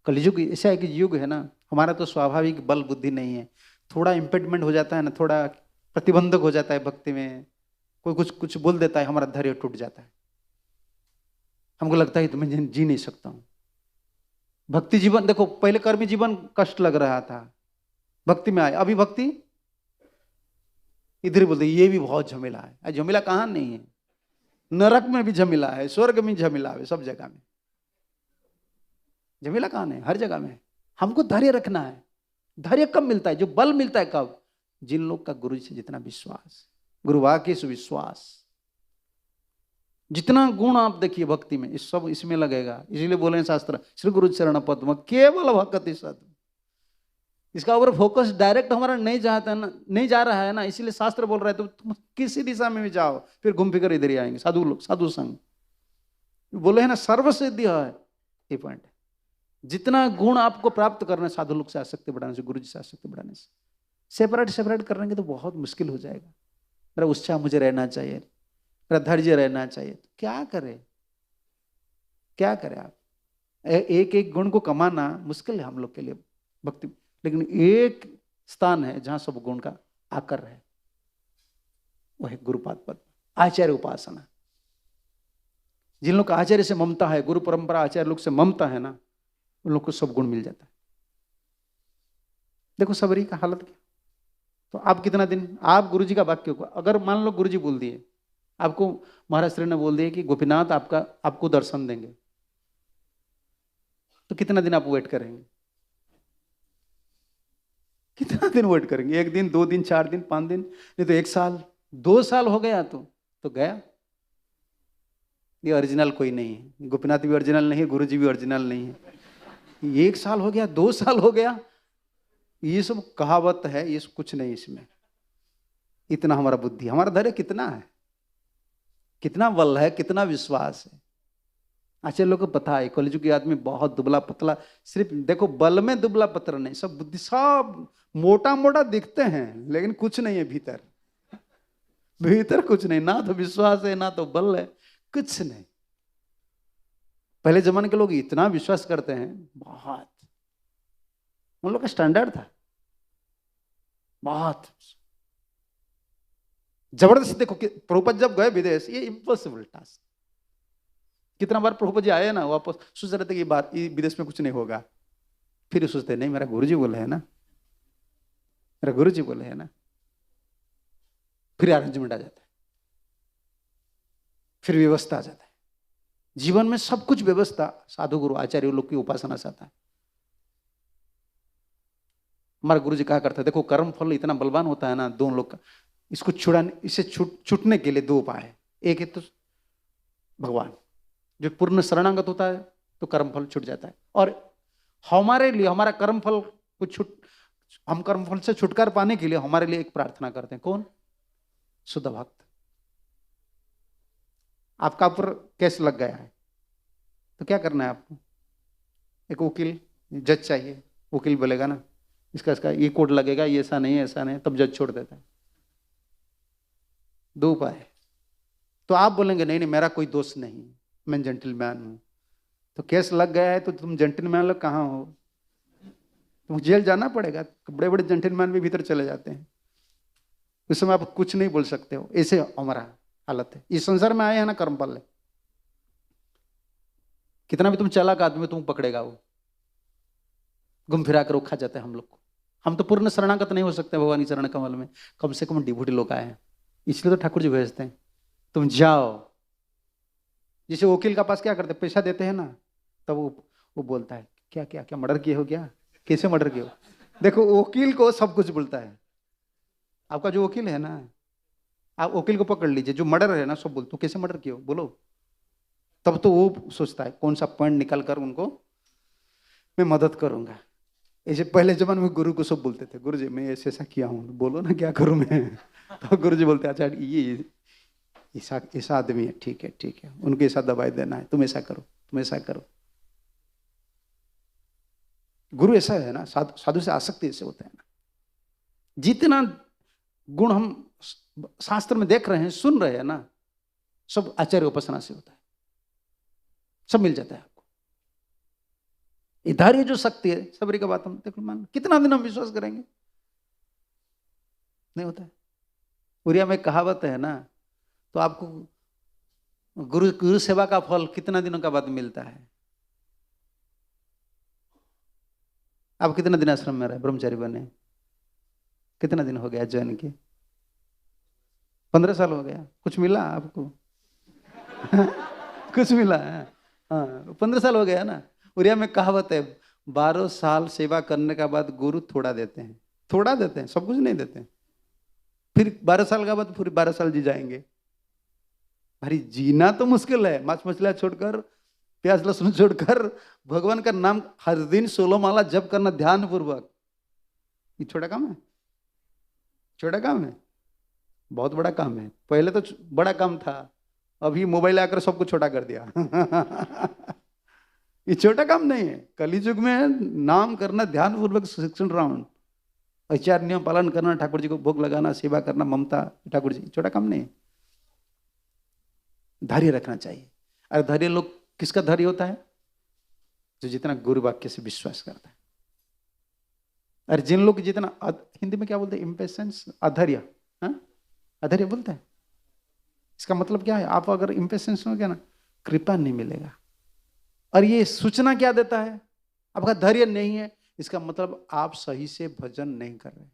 कलयुग ऐसा है कि युग है ना, हमारा तो स्वाभाविक बल बुद्धि नहीं है, थोड़ा इम्पेडमेंट हो जाता है ना, थोड़ा प्रतिबंधक हो जाता है भक्ति में, कोई कुछ बोल देता है, हमारा धैर्य टूट जाता है। हमको लगता है तो मैं जी नहीं सकता हूं। भक्ति जीवन देखो, पहले कर्मी जीवन कष्ट लग रहा था, भक्ति में आए, अभी भक्ति इधर ही बोलते ये भी बहुत झमेला है। झमेला कहां नहीं है, नरक में भी झमेला है, स्वर्ग में झमेला है, सब जगह में झमेला कहां है, हर जगह में। हमको धैर्य रखना है। धैर्य कब मिलता है, जो बल मिलता है कब, जिन लोग का गुरु से जितना विश्वास, गुरु वाक्य से विश्वास, जितना गुण आप देखिए भक्ति में, इस सब इसमें लगेगा। इसीलिए बोले शास्त्र, श्री गुरु चरण पद्म केवल भक्ति सत। इसका ऊपर फोकस डायरेक्ट हमारा नहीं जाता है ना, नहीं जा रहा है ना, इसीलिए शास्त्र बोल रहा है तो तुम किसी दिशा में भी जाओ, फिर घूम फिर इधर ही आएंगे साधु लोग, साधु संग। बोले है ना सर्वसिद्धि है, ये पॉइंट है। जितना गुण आपको प्राप्त करना है साधु लोग से आसक्ति बढ़ाने से, गुरु जी से आसक्ति बढ़ाने से, सेपरेट करेंगे तो बहुत मुश्किल हो जाएगा। मेरा उत्साह मुझे रहना चाहिए, मेरा धैर्य रहना चाहिए, तो क्या करें आप। एक एक गुण को कमाना मुश्किल है हम लोग के लिए भक्ति, लेकिन एक स्थान है जहां सब गुण का आकर है, वह है गुरुपाद पद, आचार्य उपासना। जिन लोग का आचार्य से ममता है, गुरु परंपरा आचार्य लोग से ममता है ना, उन लोग को सब गुण मिल जाता है। देखो सबरी का हालत क्या। तो आप कितना दिन, आप गुरुजी का वाक्य को अगर मान लो गुरुजी बोल दिए आपको, महाराज श्री ने बोल दिया कि गोपीनाथ आपको दर्शन देंगे, तो कितना दिन आप वेट करेंगे? कितना दिन वेट करेंगे? 1 दिन, 2 दिन, 4 दिन, 5 दिन, नहीं तो 1 साल, 2 साल हो गया तो गया। ये ओरिजिनल कोई नहीं है, गोपीनाथ भी ओरिजिनल नहीं है, गुरुजी भी ओरिजिनल नहीं है। 1 साल हो गया, 2 साल हो गया, ये सब कहावत है, ये सब कुछ नहीं इसमें। इतना हमारा बुद्धि, हमारा धैर्य कितना है, कितना बल है, कितना विश्वास है। आचार्य लोग को पता है कलयुग के आदमी बहुत दुबला पतला, सिर्फ देखो बल में दुबला पतला नहीं, सब बुद्धि, सब मोटा मोटा दिखते हैं लेकिन कुछ नहीं है भीतर, भीतर कुछ नहीं, ना तो विश्वास है ना तो बल है, कुछ नहीं। पहले जमाने के लोग इतना विश्वास करते हैं, बहुत, उन लोग का स्टैंडर्ड था बहुत जबरदस्त। देखो प्रभुपाद जब गए विदेश, ये इम्पॉसिबल टास्क। कितना बार प्रभुपाद जी आए ना, वापस सोच रहे थे कि बात विदेश में कुछ नहीं होगा, फिर सोचते नहीं मेरा गुरुजी बोले है ना, मेरा गुरुजी बोले है ना, फिर अरेंजमेंट आ जाता है, फिर व्यवस्था आ जाता है। जीवन में सब कुछ व्यवस्था साधु गुरु आचार्य लोग की उपासना से आता है। हमारा गुरुजी कहा करता है, देखो कर्म फल इतना बलवान होता है ना, दोनों लोग का, इसको छुड़ाने, इससे छूटने के लिए 2 उपाय है। एक है तो भगवान, जो पूर्ण शरणागत होता है तो कर्मफल छूट जाता है, और हमारे लिए हमारा कर्मफल को हम कर्मफल से छुटकारा पाने के लिए हमारे लिए एक प्रार्थना करते हैं। कौन? शुद्ध भक्त। आपका ऊपर केस लग गया है तो क्या करना है आपको? एक वकील, जज चाहिए। वकील बोलेगा ना इसका ये कोड लगेगा, ये ऐसा नहीं ऐसा नहीं, तब जज छोड़ देता है। 2 उपाय। तो आप बोलेंगे नहीं नहीं मेरा कोई दोष नहीं, मैं जेंटलमैन हूं, तो केस लग गया है तो तुम जेंटलमैन लोग कहाँ हो? तुम जेल जाना पड़ेगा। बड़े बड़े जेंटलमैन भी भीतर चले जाते हैं, उस समय आप कुछ नहीं बोल सकते हो। ऐसे हमारा हालत है। इस संसार में आए हैं ना कर्मफल है, कितना भी तुम चालाक आदमी तुम पकड़ेगा, वो घूम फिरा कर वो खा जाता है हम लोग को। हम तो पूर्ण शरणागत नहीं हो सकते भगवान की चरण कमल में, कम से कम डिभूटी लोग आए हैं, इसलिए तो ठाकुर जी भेजते हैं तुम जाओ। जैसे वकील का पास क्या करते हैं, पैसा देते हैं ना, तब वो बोलता है क्या क्या क्या मर्डर किए हो, क्या कैसे मर्डर किए हो। देखो वकील को सब कुछ बोलता है। आपका जो वकील है ना, आप वकील को पकड़ लीजिए, जो मर्डर है ना सब बोलते हो, कैसे मर्डर किए हो बोलो, तब तो वो सोचता है कौन सा पॉइंट निकाल कर उनको मैं मदद करूंगा। ऐसे पहले जमाने में गुरु को सब बोलते थे, गुरु जी मैं ऐसे ऐसा किया हूँ, बोलो ना क्या करूं मैं। तो गुरु जी बोलते अच्छा ये ऐसा आदमी है, ठीक है ठीक है, उनको ऐसा दवाई देना है, तुम ऐसा करो तुम ऐसा करो। गुरु ऐसा है ना, साधु से आसक्ति ऐसे होता है ना। जितना गुण हम शास्त्र में देख रहे हैं, सुन रहे हैं ना, सब आचार्य उपासना से होता है, सब मिल जाता है आपको। इधर ये जो शक्ति है, सबरी का बात हम देखो, मान कितना दिन हम विश्वास करेंगे, नहीं होता है। उरिया में कहावत है ना, तो आपको गुरु सेवा का फल कितना दिनों का बाद मिलता है। आप कितना दिन आश्रम में रहे, ब्रह्मचारी बने, कितना दिन हो गया ज्वाइन के? 15 साल हो गया। कुछ मिला आपको? कुछ मिला है? हाँ 15 साल हो गया ना। उरिया में कहावत है 12 साल सेवा करने के बाद गुरु थोड़ा देते हैं, थोड़ा देते हैं, सब कुछ नहीं देते हैं। फिर 12 साल के बाद पूरे 12 साल जी जाएंगे। भाई जीना तो मुश्किल है, मांस मछलियां छोड़कर, प्याज लहसुन छोड़कर, भगवान का नाम हर दिन 16 माला जप करना ध्यान पूर्वक, ये छोटा काम है? छोटा काम है? बहुत बड़ा काम है। पहले तो बड़ा काम था, अभी मोबाइल आकर सबको छोटा कर दिया। ये छोटा काम नहीं है। कलियुग में नाम करना ध्यान पूर्वक 16 राउंड, आचार नियम पालन करना, ठाकुर जी को भोग लगाना, सेवा करना, ममता, ठाकुर जी छोटा काम नहीं है। धैर्य रखना चाहिए। और धैर्य लोग किसका धैर्य होता है? जो जितना गुरु वाक्य से विश्वास करता है। और जिन लोग जितना, हिंदी में क्या बोलते हैं, इम्पेशेंस, अधैर्य, अधैर्य बोलते हैं। इसका मतलब क्या है? आप अगर इम्पेशेंस हो गया ना, कृपा नहीं मिलेगा। और ये सूचना क्या देता है? आपका धैर्य नहीं है, इसका मतलब आप सही से भजन नहीं कर रहे।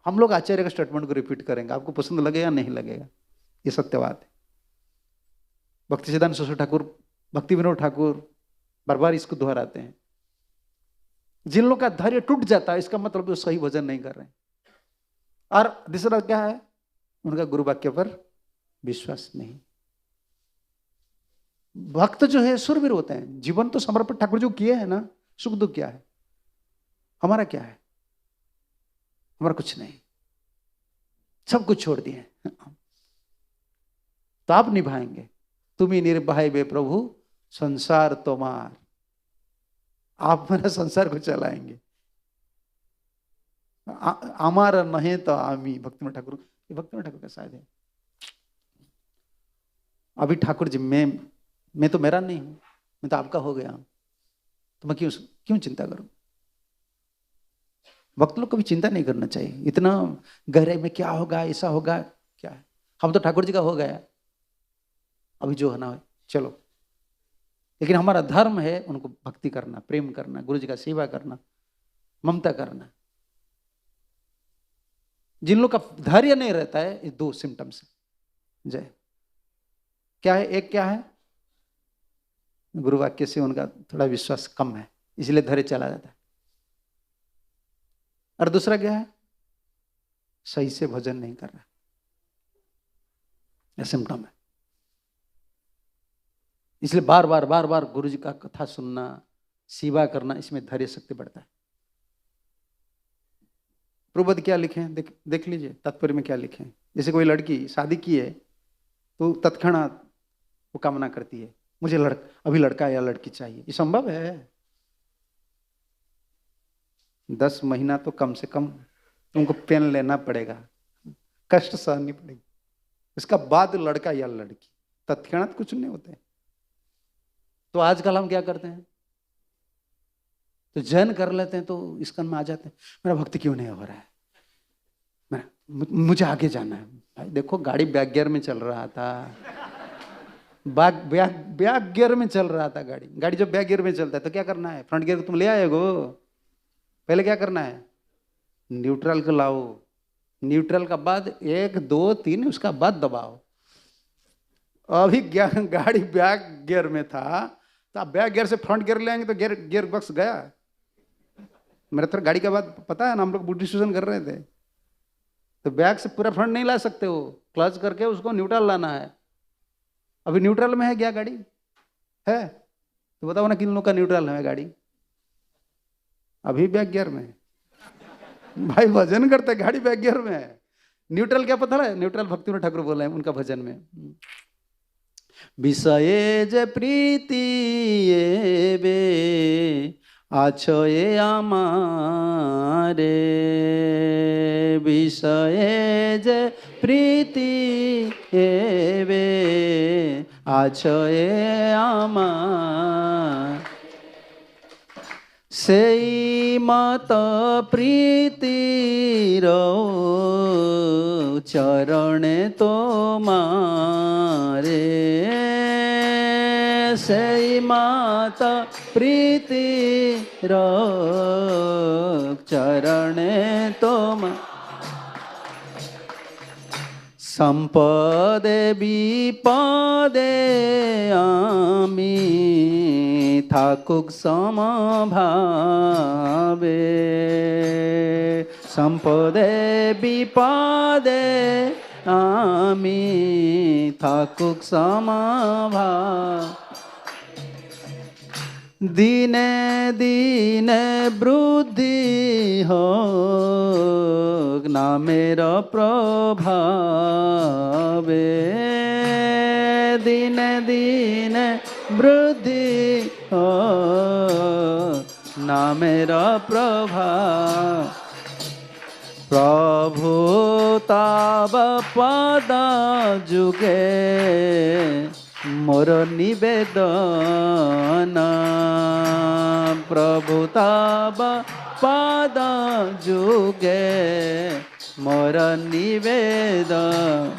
हम लोग आचार्य का स्टेटमेंट को रिपीट करेंगे, आपको पसंद लगेगा नहीं लगेगा, ये सत्यवाद है। भक्ति सिद्धांत सरस्वती ठाकुर, भक्ति विनोद ठाकुर बार बार इसको दोहराते हैं। जिन लोगों का धैर्य टूट जाता है, इसका मतलब वो सही भजन नहीं कर रहे हैं। और दूसरा क्या है? उनका गुरु वाक्य पर विश्वास नहीं। भक्त जो है सुरवीर होते हैं, जीवन तो समर्पण ठाकुर जो किए हैं ना, सुख दुख क्या है, हमारा क्या है? हमारा कुछ नहीं, सब कुछ छोड़ दिए। तो आप निभाएंगे, तुम ही निर्भय बे प्रभु संसार तुम्हार, आप मेरा संसार को चलाएंगे। हमारा नहीं तो आमी, भक्ति में ठाकुर, ये भक्ति में ठाकुर का शायद है। अभी ठाकुर जी मैं तो मेरा नहीं हूं, मैं तो आपका हो गया, तो मैं क्यों चिंता करूं? भक्त लोग कभी चिंता नहीं करना चाहिए, इतना गहरे में क्या होगा, ऐसा होगा, क्या है, हम तो ठाकुर जी का हो गया, अभी जो होना है चलो। लेकिन हमारा धर्म है उनको भक्ति करना, प्रेम करना, गुरु जी का सेवा करना, ममता करना। जिन लोग का धैर्य नहीं रहता है, ये दो सिम्टम्स है। जय क्या है? एक क्या है? गुरु वाक्य से उनका थोड़ा विश्वास कम है, इसलिए धैर्य चला जाता है। और दूसरा क्या है? सही से भजन नहीं कर रहा, यह सिम्टम है। इसलिए बार बार गुरु जी का कथा सुनना, सेवा करना, इसमें धैर्य शक्ति बढ़ता है। प्रभुपद क्या लिखे हैं, देख लीजिए तात्पर्य में क्या लिखे हैं। जैसे कोई लड़की शादी की है तो तत्क्षणात वो कामना करती है, मुझे अभी लड़का या लड़की चाहिए। ये संभव है? 10 महीना तो कम से कम तुमको पेन लेना पड़ेगा, कष्ट सहनी पड़ेगी, इसका बाद लड़का या लड़की। तत्क्षणात कुछ नहीं होते। तो आजकल हम क्या करते हैं, तो जैन कर लेते हैं, तो इसका में आ जाते हैं, मेरा भक्ति क्यों नहीं हो रहा है, मुझे आगे जाना है। भाई देखो, गाड़ी बैक गियर में चल रहा था, बैक गियर में चल रहा था गाड़ी जब बैक गियर में चलता है तो क्या करना है? फ्रंट गियर को तुम ले आए हो, पहले क्या करना है? न्यूट्रल को लाओ, न्यूट्रल का बाद 1 2 3 उसका बाद दबाओ। अभी गाड़ी बैक गियर में था, तो आप बैक गियर से फ्रंट गियर ले आएंगे तो गियर बक्स गया। मेरे तरह गाड़ी के बाद पता है ना, हम लोग बुद्धि डिस्कशन कर रहे थे, तो बैक से पूरा फ्रंट नहीं ला सकते हो, क्लच करके उसको न्यूट्रल लाना है। अभी न्यूट्रल में है क्या गाड़ी? है तो बताओ ना, किन लोगों का न्यूट्रल है गाड़ी? अभी बैक गियर में। भाई भजन करते गाड़ी बैक गियर में है, न्यूट्रल क्या पता है? न्यूट्रल भक्ति में ठाकुर बोले हैं उनका भजन में, विषये जे प्रीति बे आछये आमारे, विषये जे प्रीति बे आछये आमार, सेई मत प्रीतिर चरणे तोमारे, सेई मत प्रीतिर चरणे तोमारे, संपदे विपदे आमी थाकुक समभावे, संपदे विपदे आमी थाकुक समभावे, दिने दिने वृद्धि हो नामेर प्रभावे, दिने दिने वृद्धि हो नामेर प्रभाव, प्रभु तब पद जुगे मोर निवेदन, प्रभु तब पद जुगे मोर निवेदन।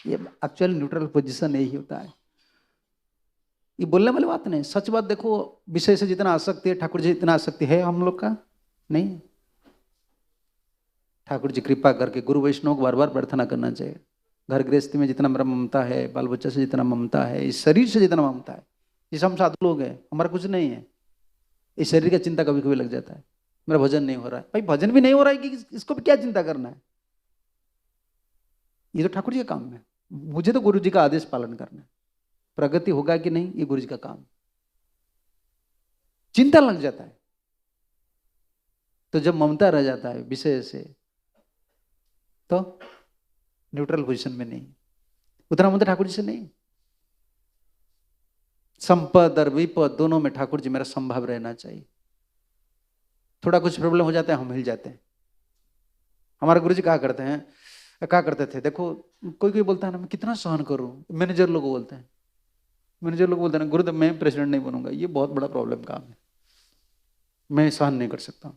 ये एक्चुअल न्यूट्रल पोजीशन यही होता है। ये बोलने वाली बात नहीं, सच बात देखो, विषय से जितना आसक्ति है, ठाकुर जी इतना आसक्ति है हम लोग का नहीं। ठाकुर जी कृपा करके गुरु वैष्णव को बार बार प्रार्थना करना चाहिए। घर गृहस्थी में जितना मेरा ममता है, बाल बच्चा से जितना ममता है, इस शरीर से जितना ममता है, जैसे हम साधु लोग हैं, हमारा कुछ नहीं है, इस शरीर का चिंता कभी कभी लग जाता है, मेरा भजन नहीं हो रहा है। भाई भजन भी नहीं हो रहा है कि इसको भी क्या चिंता करना है? ये तो ठाकुर जी का काम है, मुझे तो गुरु जी का आदेश पालन करना है। प्रगति होगा कि नहीं ये गुरु जी का काम। चिंता लग जाता है तो जब ममता रह जाता है विषय से, तो न्यूट्रल पोजीशन में नहीं, उतना ममता ठाकुर जी से नहीं। संपद और विपद दोनों में ठाकुर जी मेरा संभाव रहना चाहिए। थोड़ा कुछ प्रॉब्लम हो जाता है हम हिल जाते हैं। हमारे गुरु जी कहा करते थे, देखो कोई कोई बोलता है ना मैं कितना सहन करूं, मैनेजर लोग बोलते हैं, गुरुदेव मैं प्रेसिडेंट नहीं बनूंगा, ये बहुत बड़ा प्रॉब्लम काम है, मैं सहन नहीं कर सकता।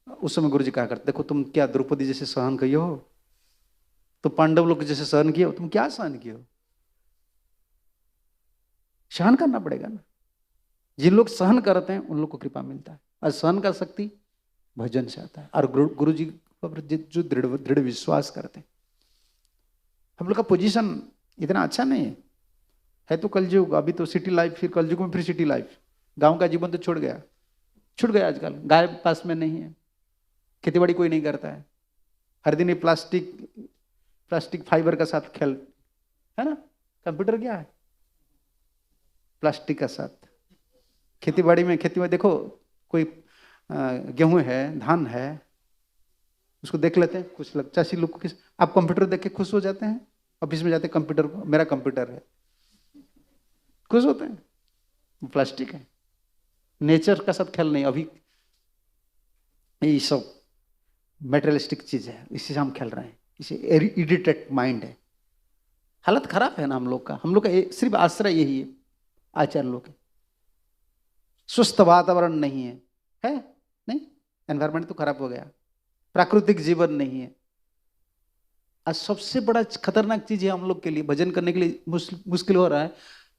उस समय गुरु जी कहा करते, देखो तुम क्या द्रौपदी जैसे सहन किए हो, तो पांडव लोग जैसे सहन किए हो, तुम क्या सहन किए हो? सहन करना पड़ेगा ना। जिन लोग सहन करते हैं उन लोग को कृपा मिलता है, और सहन का शक्ति भजन से आता है, और गुरु जी पर जो दृढ़ विश्वास करते हैं। हम लोग का पोजीशन इतना अच्छा नहीं है तो कलयुग, अभी तो सिटी लाइफ, फिर कलयुग में फिर सिटी लाइफ। गांव का जीवन तो छूट गया आजकल। गाय पास में नहीं है, खेतीबाड़ी कोई नहीं करता है, हर दिन ये प्लास्टिक फाइबर का साथ खेल है ना। कंप्यूटर क्या है? प्लास्टिक का साथ। खेती में देखो, कोई गेहूं है, धान है, उसको देख लेते हैं, कुछ चासी लोग को आप कंप्यूटर देख के खुश हो जाते हैं, ऑफिस में जाते हैं कंप्यूटर को, मेरा कंप्यूटर है, खुश होते हैं। प्लास्टिक है, नेचर का साथ खेल नहीं। अभी ये सब मेटेरियलिस्टिक चीज है, इसी से हम खेल रहे हैं, इसे इरिटेट माइंड है। हालत खराब है ना हम लोग का। सिर्फ आश्रय यही है, आचार्य लोग, स्वस्थ वातावरण नहीं है नहीं, एनवायरमेंट तो खराब हो गया, प्राकृतिक जीवन नहीं है। आज सबसे बड़ा खतरनाक चीज है हम लोग के लिए, भजन करने के लिए मुश्किल हो रहा है,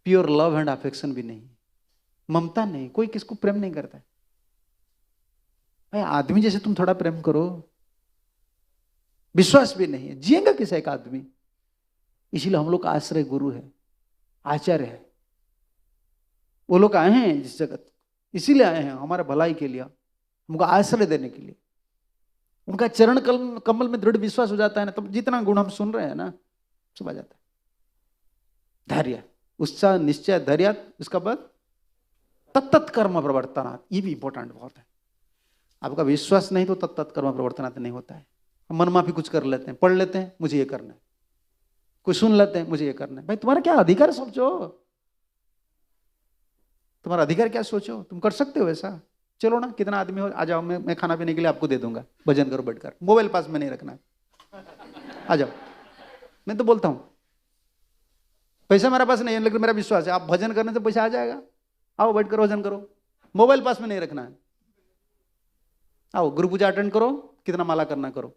प्योर लव एंड अफेक्शन भी नहीं, ममता नहीं, कोई किसको प्रेम नहीं करता है। भाई आदमी जैसे तुम थोड़ा प्रेम करो, विश्वास भी नहीं है, जिएगा किस एक आदमी। इसीलिए हम लोग का आश्रय गुरु है, आचार्य है। वो लोग आए हैं जिस जगत, इसीलिए आए हैं हमारे भलाई के लिए, हमको आश्रय देने के लिए। उनका चरण कमल में दृढ़ विश्वास हो जाता है ना, तब जितना गुण हम सुन रहे हैं ना सब आ जाता है। धैर्य, उत्साह, निश्चय, धैर्य, उसका बाद तत्त कर्म प्रवर्तनात्, ये भी इंपॉर्टेंट बहुत है। आपका विश्वास नहीं तो तत्त कर्म प्रवर्तनात् नहीं होता है। हम मनमाफी कुछ कर लेते हैं, पढ़ लेते हैं, मुझे ये करना है, कुछ सुन लेते हैं, मुझे ये करना है। भाई तुम्हारा क्या अधिकार, सोचो तुम्हारा अधिकार क्या, सोचो तुम कर सकते हो ऐसा। चलो ना, कितना आदमी हो, आ जाओ, मैं खाना पीने के लिए आपको दे दूंगा, भजन करो बैठकर, मोबाइल पास में नहीं रखना है, आ जाओ। मैं तो बोलता हूं पैसा मेरे पास नहीं है, लेकिन मेरा विश्वास है आप भजन करने से पैसा आ जाएगा, आओ बैठकर भजन करो, मोबाइल पास में नहीं रखना है। आओ गुरु पूजा अटेंड करो, कितना माला करना करो,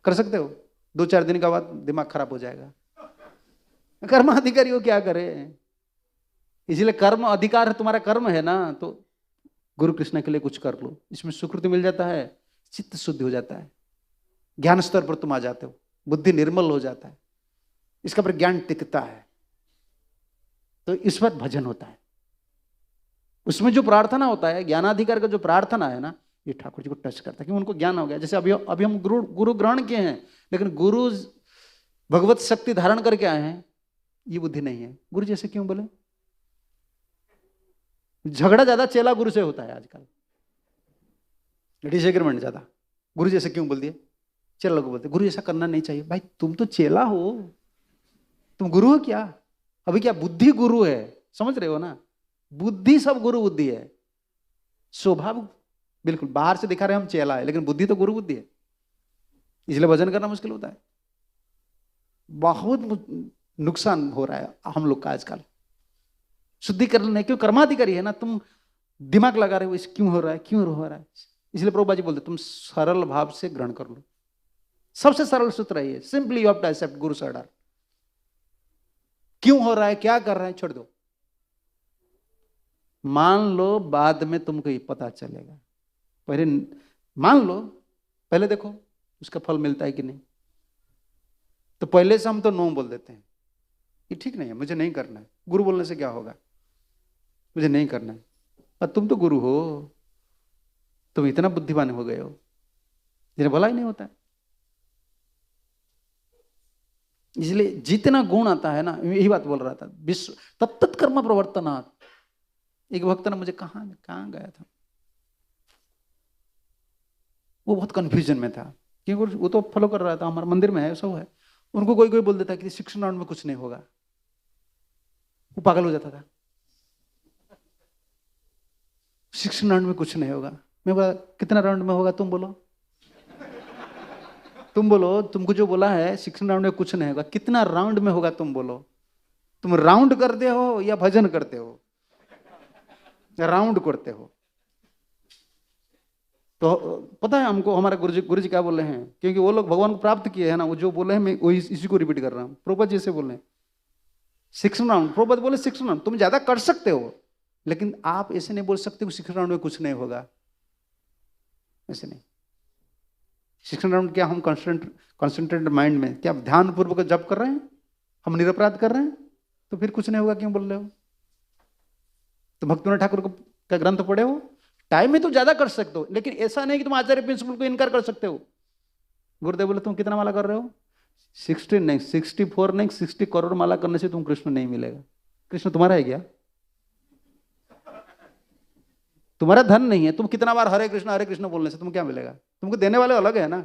कर सकते हो। 2-4 दिन के बाद दिमाग खराब हो जाएगा। कर्म अधिकारी हो, क्या करे। इसलिए कर्म अधिकार तुम्हारा कर्म है ना, तो गुरु कृष्ण के लिए कुछ कर लो, इसमें सुकृति मिल जाता है, चित्त शुद्धि हो जाता है, ज्ञान स्तर पर तुम आ जाते हो, बुद्धि निर्मल हो जाता है, इसका पर ज्ञान टिकता है, तो इस पर भजन होता है। उसमें जो प्रार्थना होता है, ज्ञानाधिकार का जो प्रार्थना है ना, ये ठाकुर जी को टच करता है, कि उनको ज्ञान हो गया। जैसे अभी हम गुरु ग्रहण किए हैं, लेकिन गुरु भगवत शक्ति धारण करके आए हैं, ये बुद्धि नहीं है। गुरु जैसे क्यों बोले? झगड़ा ज्यादा चेला गुरु से होता है आजकल, डिसएग्रीमेंट ज्यादा। गुरु जैसे क्यों बोल दिए? चेला लोग बोलते गुरु जैसा करना नहीं चाहिए। भाई तुम तो चेला हो, तुम गुरु हो क्या? अभी क्या बुद्धि गुरु है, समझ रहे हो ना? बुद्धि सब गुरु बुद्धि है, स्वभाव बिल्कुल बाहर से दिखा रहे हम चेला है, लेकिन बुद्धि तो गुरु बुद्धि है। इसलिए भजन करना मुश्किल होता है, बहुत नुकसान हो रहा है हम लोग का आजकल। शुद्धिकरण नहीं, क्यों? कर्माधिकारी है ना, तुम दिमाग लगा रहे हो इस क्यों हो रहा है, क्यों हो रहा है। इसलिए प्रभुपाद जी बोलते तुम सरल भाव से ग्रहण कर लो। सबसे सरल सूत्र है ये, simply you have to accept guru's order. क्यों हो रहा है, क्या कर रहे हैं, छोड़ दो। मान लो बाद में तुमको ये पता चलेगा, पहले मान लो, पहले देखो उसका फल मिलता है कि नहीं। तो पहले से हम तो नो बोल देते हैं, ये ठीक नहीं है, मुझे नहीं करना है। गुरु बोलने से क्या होगा, मुझे नहीं करना है। और तुम तो गुरु हो, तुम इतना बुद्धिमान हो गए हो, जिन्हें भला ही नहीं होता है। इसलिए जितना गुण आता है ना, यही बात बोल रहा था, विश्व तत्त कर्म प्रवर्तनात्। एक भक्त ने मुझे कहाँ गया था, वो बहुत कंफ्यूजन में था, क्योंकि वो तो फॉलो कर रहा था, हमारे मंदिर में है सब है। उनको कोई कोई बोल देता कि 6 राउंड में कुछ नहीं होगा, वो पागल हो जाता था। 6 राउंड में कुछ नहीं होगा। मैं बोला कितना राउंड में होगा, तुम बोलो, तुम बोलो, तुमको जो बोला है 6 राउंड में कुछ नहीं होगा, कितना राउंड में होगा तुम बोलो। तुम राउंड करते हो या भजन करते हो, राउंड करते हो। तो पता है हमको हमारे गुरु जी क्या बोले हैं, क्योंकि वो लोग भगवान को प्राप्त किए हैं ना, वो जो बोले हैं मैं वही इसी को रिपीट कर रहा हूँ। प्रभुपाद जी से बोले 6 राउंड, प्रभुपाद बोले 6 राउंड। तुम ज्यादा कर सकते हो, लेकिन आप ऐसे नहीं बोल सकते कि 6 राउंड में कुछ नहीं होगा, ऐसे नहीं। 6 राउंड क्या हम कॉन्सेंट्रेटेड माइंड में क्या ध्यान पूर्वक जप कर रहे हैं, हम निरपराध कर रहे हैं, तो फिर कुछ नहीं होगा क्यों बोल रहे हो। तो भक्तिविनोद ठाकुर का ग्रंथ पढ़े हो, टाइम में तो ज्यादा कर सकते हो, लेकिन ऐसा नहीं कि तुम आचार्य प्रिंसिपल को इनकार कर सकते हो। गुरुदेव बोले तुम कितना माला कर रहे हो, 16 नहीं, 64 नहीं, 60 करोड़ माला करने से तुम कृष्ण नहीं मिलेगा। कृष्ण तुम्हारा है क्या, तुम्हारा धन नहीं है। तुम कितना बार हरे कृष्ण बोलने से तुम क्या मिलेगा, तुमको देने वाले अलग है ना।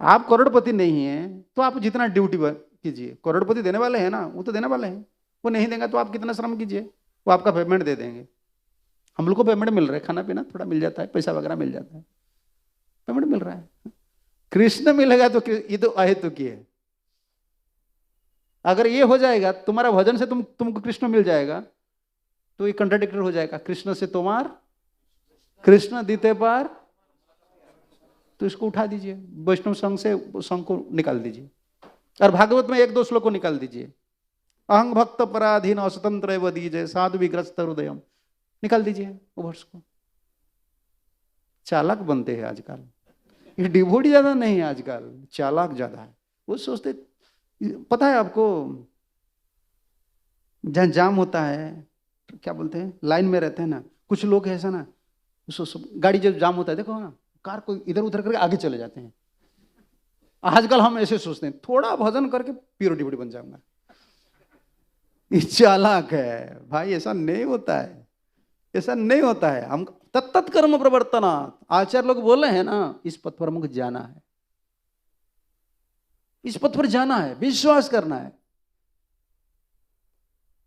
आप करोड़पति नहीं है तो आप जितना ड्यूटी कीजिए, करोड़पति देने वाले हैं ना, वो तो देने वाले हैं। वो नहीं देंगे तो आप कितना श्रम कीजिए, वो आपका पेमेंट दे देंगे। हम लोग को पेमेंट मिल रहा है, खाना पीना थोड़ा मिल जाता है, पैसा वगैरह मिल जाता है, पेमेंट मिल रहा है। कृष्ण मिलेगा तो ये तो अहेतुकी है। अगर ये हो जाएगा तुम्हारा भजन से तुमको कृष्ण मिल जाएगा, तो ये कंट्राडिक्टर हो जाएगा। कृष्ण से तुम्हार कृष्ण दीते पार, तो इसको उठा दीजिए, वैष्णव संघ से संघ को निकाल दीजिए, और भागवत में 1-2 श्लोक को निकाल दीजिए। अहं भक्त पराधीन अस्वतंत्र एव दीजय साधु विग्रस्त हृदयम, निकाल दीजिए वो वर्ष को। चालाक बनते हैं आजकल, ये डिवोटी ज्यादा नहीं है आजकल, चालाक ज्यादा है। वो सोचते, पता है आपको, जहां जाम होता है, क्या बोलते हैं, लाइन में रहते हैं ना कुछ लोग, ऐसा ना, गाड़ी जब जाम होता है देखो ना, कार को इधर उधर करके आगे चले जाते हैं। आजकल हम ऐसे सोचते हैं थोड़ा भजन करके प्योर डिवोटी बन जाऊंगा। ये चालाक है भाई, ऐसा नहीं होता है, ऐसा नहीं होता है। हम तत्त कर्म प्रवर्तनात्, आचार्य लोग बोले हैं ना, इस पथ पर हमको जाना है, इस पथ पर जाना है, विश्वास करना है।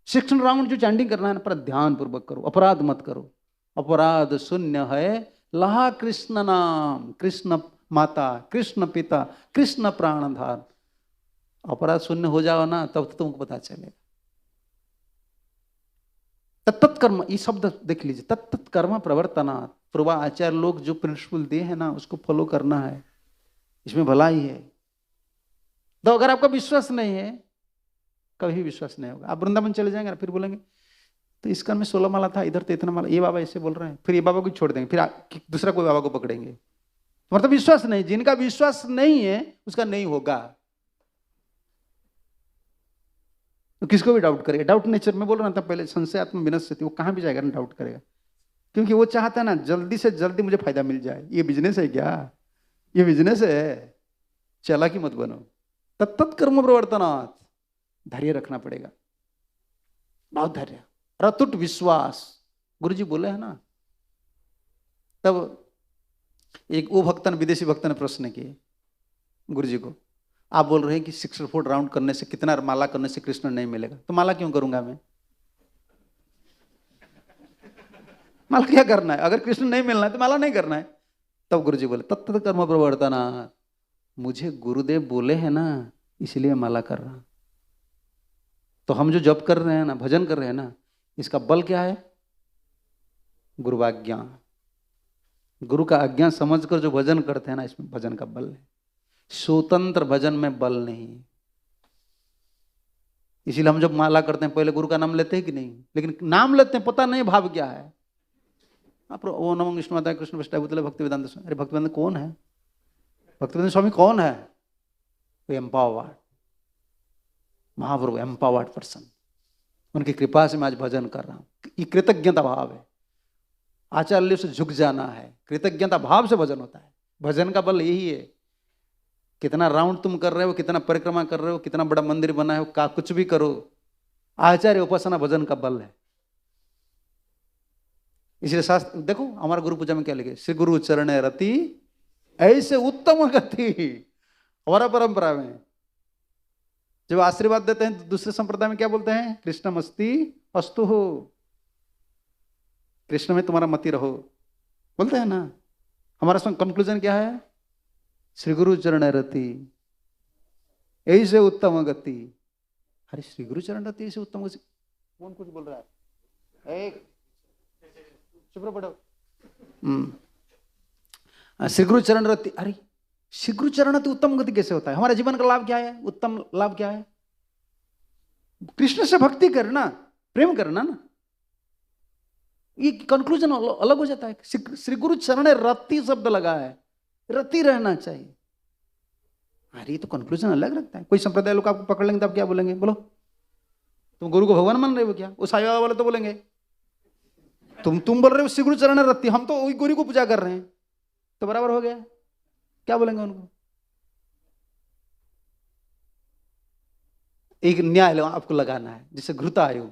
6 राउंड जो चैंटिंग करना है ना, पर ध्यान पूर्वक करो, अपराध मत करो। अपराध शून्य है लहा कृष्ण नाम, कृष्ण माता, कृष्ण पिता, कृष्ण प्राणधार। अपराध शून्य हो जाओ ना, तब तो तुमको पता चलेगा। तत्त कर्म, ये शब्द देख लीजिए, तत्त कर्म प्रवर्तनात्। पूर्वा आचार्य लोग जो प्रिंसिपल दिए हैं ना, उसको फॉलो करना है, इसमें भलाई है। तो अगर आपका विश्वास नहीं है, कभी विश्वास नहीं होगा। आप वृंदावन चले जाएंगे ना, फिर बोलेंगे तो इसका में 16 माला था, इधर तो इतना माला, ये बाबा ऐसे बोल रहे हैं, फिर ये बाबा को छोड़ देंगे, फिर दूसरा कोई बाबा को पकड़ेंगे। तो मतलब विश्वास नहीं, जिनका विश्वास नहीं है उसका नहीं होगा। तो किसको भी डाउट करेगा, डाउट नेचर में बोल रहा था पहले, संशय आत्म विनश्यति, वो कहां भी जाएगा ना डाउट करेगा, क्योंकि वो चाहता है ना जल्दी से जल्दी मुझे फायदा मिल जाए। ये बिजनेस है क्या, ये बिजनेस है, चालाकी मत बनो। तत्त कर्म प्रवर्तनात्, धैर्य रखना पड़ेगा, बहुत धैर्य, अटूट विश्वास। गुरुजी बोले है ना। तब एक वो भक्तन, विदेशी भक्त ने प्रश्न किए गुरुजी को, आप बोल रहे हैं कि 64 राउंड करने से, कितना माला करने से कृष्ण नहीं मिलेगा, तो माला क्यों करूंगा मैं, माला क्या करना है, अगर कृष्ण नहीं मिलना है तो माला नहीं करना है। तब गुरुजी बोले तत्त कर्म प्रवर्तनात्, मुझे गुरुदेव बोले हैं ना, इसलिए माला कर रहा। तो हम जो जप कर रहे हैं ना, भजन कर रहे हैं ना, इसका बल क्या है, गुरुवाज्ञा। गुरु का आज्ञा समझकर जो भजन करते हैं ना, इसमें भजन का बल है। स्वतंत्र भजन में बल नहीं। इसीलिए हम जब माला करते हैं पहले गुरु का नाम लेते हैं कि नहीं, लेकिन नाम लेते हैं पता नहीं भाव क्या है। आप ओ नमो विष्णु माता कृष्ण विष्णु भक्ति वेदांत स्वामी, अरे भक्ति वेदांत कौन है? भक्ति वेदांत स्वामी कौन है? एम्पावर्ड महाप्रभु, एम्पावर्ड पर्सन। उनकी कृपा से मैं आज भजन कर रहा हूं। ये कृतज्ञता भाव है, आचार्य से झुक जाना है, कृतज्ञता भाव से भजन होता है। भजन का बल यही है। कितना राउंड तुम कर रहे हो, कितना परिक्रमा कर रहे हो, कितना बड़ा मंदिर बना हो, का कुछ भी करो, आचार्य उपासना भजन का बल है। इसलिए शास्त्र देखो, हमारा गुरु पूजा में क्या लिखे, श्री गुरु चरण रति ऐसे उत्तम गति। हमारा परंपरा में जब आशीर्वाद देते हैं तो दूसरे संप्रदाय में क्या बोलते हैं, कृष्णमस्ति अस्तु हो, कृष्ण में तुम्हारा मति रहो, बोलते हैं ना। हमारा कंक्लूजन क्या है, श्री गुरु चरण रति ऐसे उत्तम गति। अरे श्री गुरु चरण रति ऐसे उत्तम गति, कौन कुछ बोल रहा है? एक चुप पड़ो। श्री गुरु चरण रति, अरे श्री गुरु चरण रति उत्तम गति कैसे होता है? हमारे जीवन का लाभ क्या है? उत्तम लाभ क्या है? कृष्ण से भक्ति करना, प्रेम करना ना। ये कंक्लूजन अलग हो जाता है। श्री गुरु चरण रति शब्द लगा है, रति रहना चाहिए। अरे ये तो कंक्लूजन अलग रखता है। कोई संप्रदाय लोग आपको पकड़ लेंगे तब क्या बोलेंगे? बोलो, तुम गुरु को भगवान मान रहे हो क्या? उस साईं बाबा वाले तो बोलेंगे तुम बोल रहे हो श्री गुरु चरण रति, हम तो वही गुरु को पूजा कर रहे हैं, तो बराबर हो गया। क्या बोलेंगे उनको? एक न्याय आपको लगाना है, जिसे घृता आयु।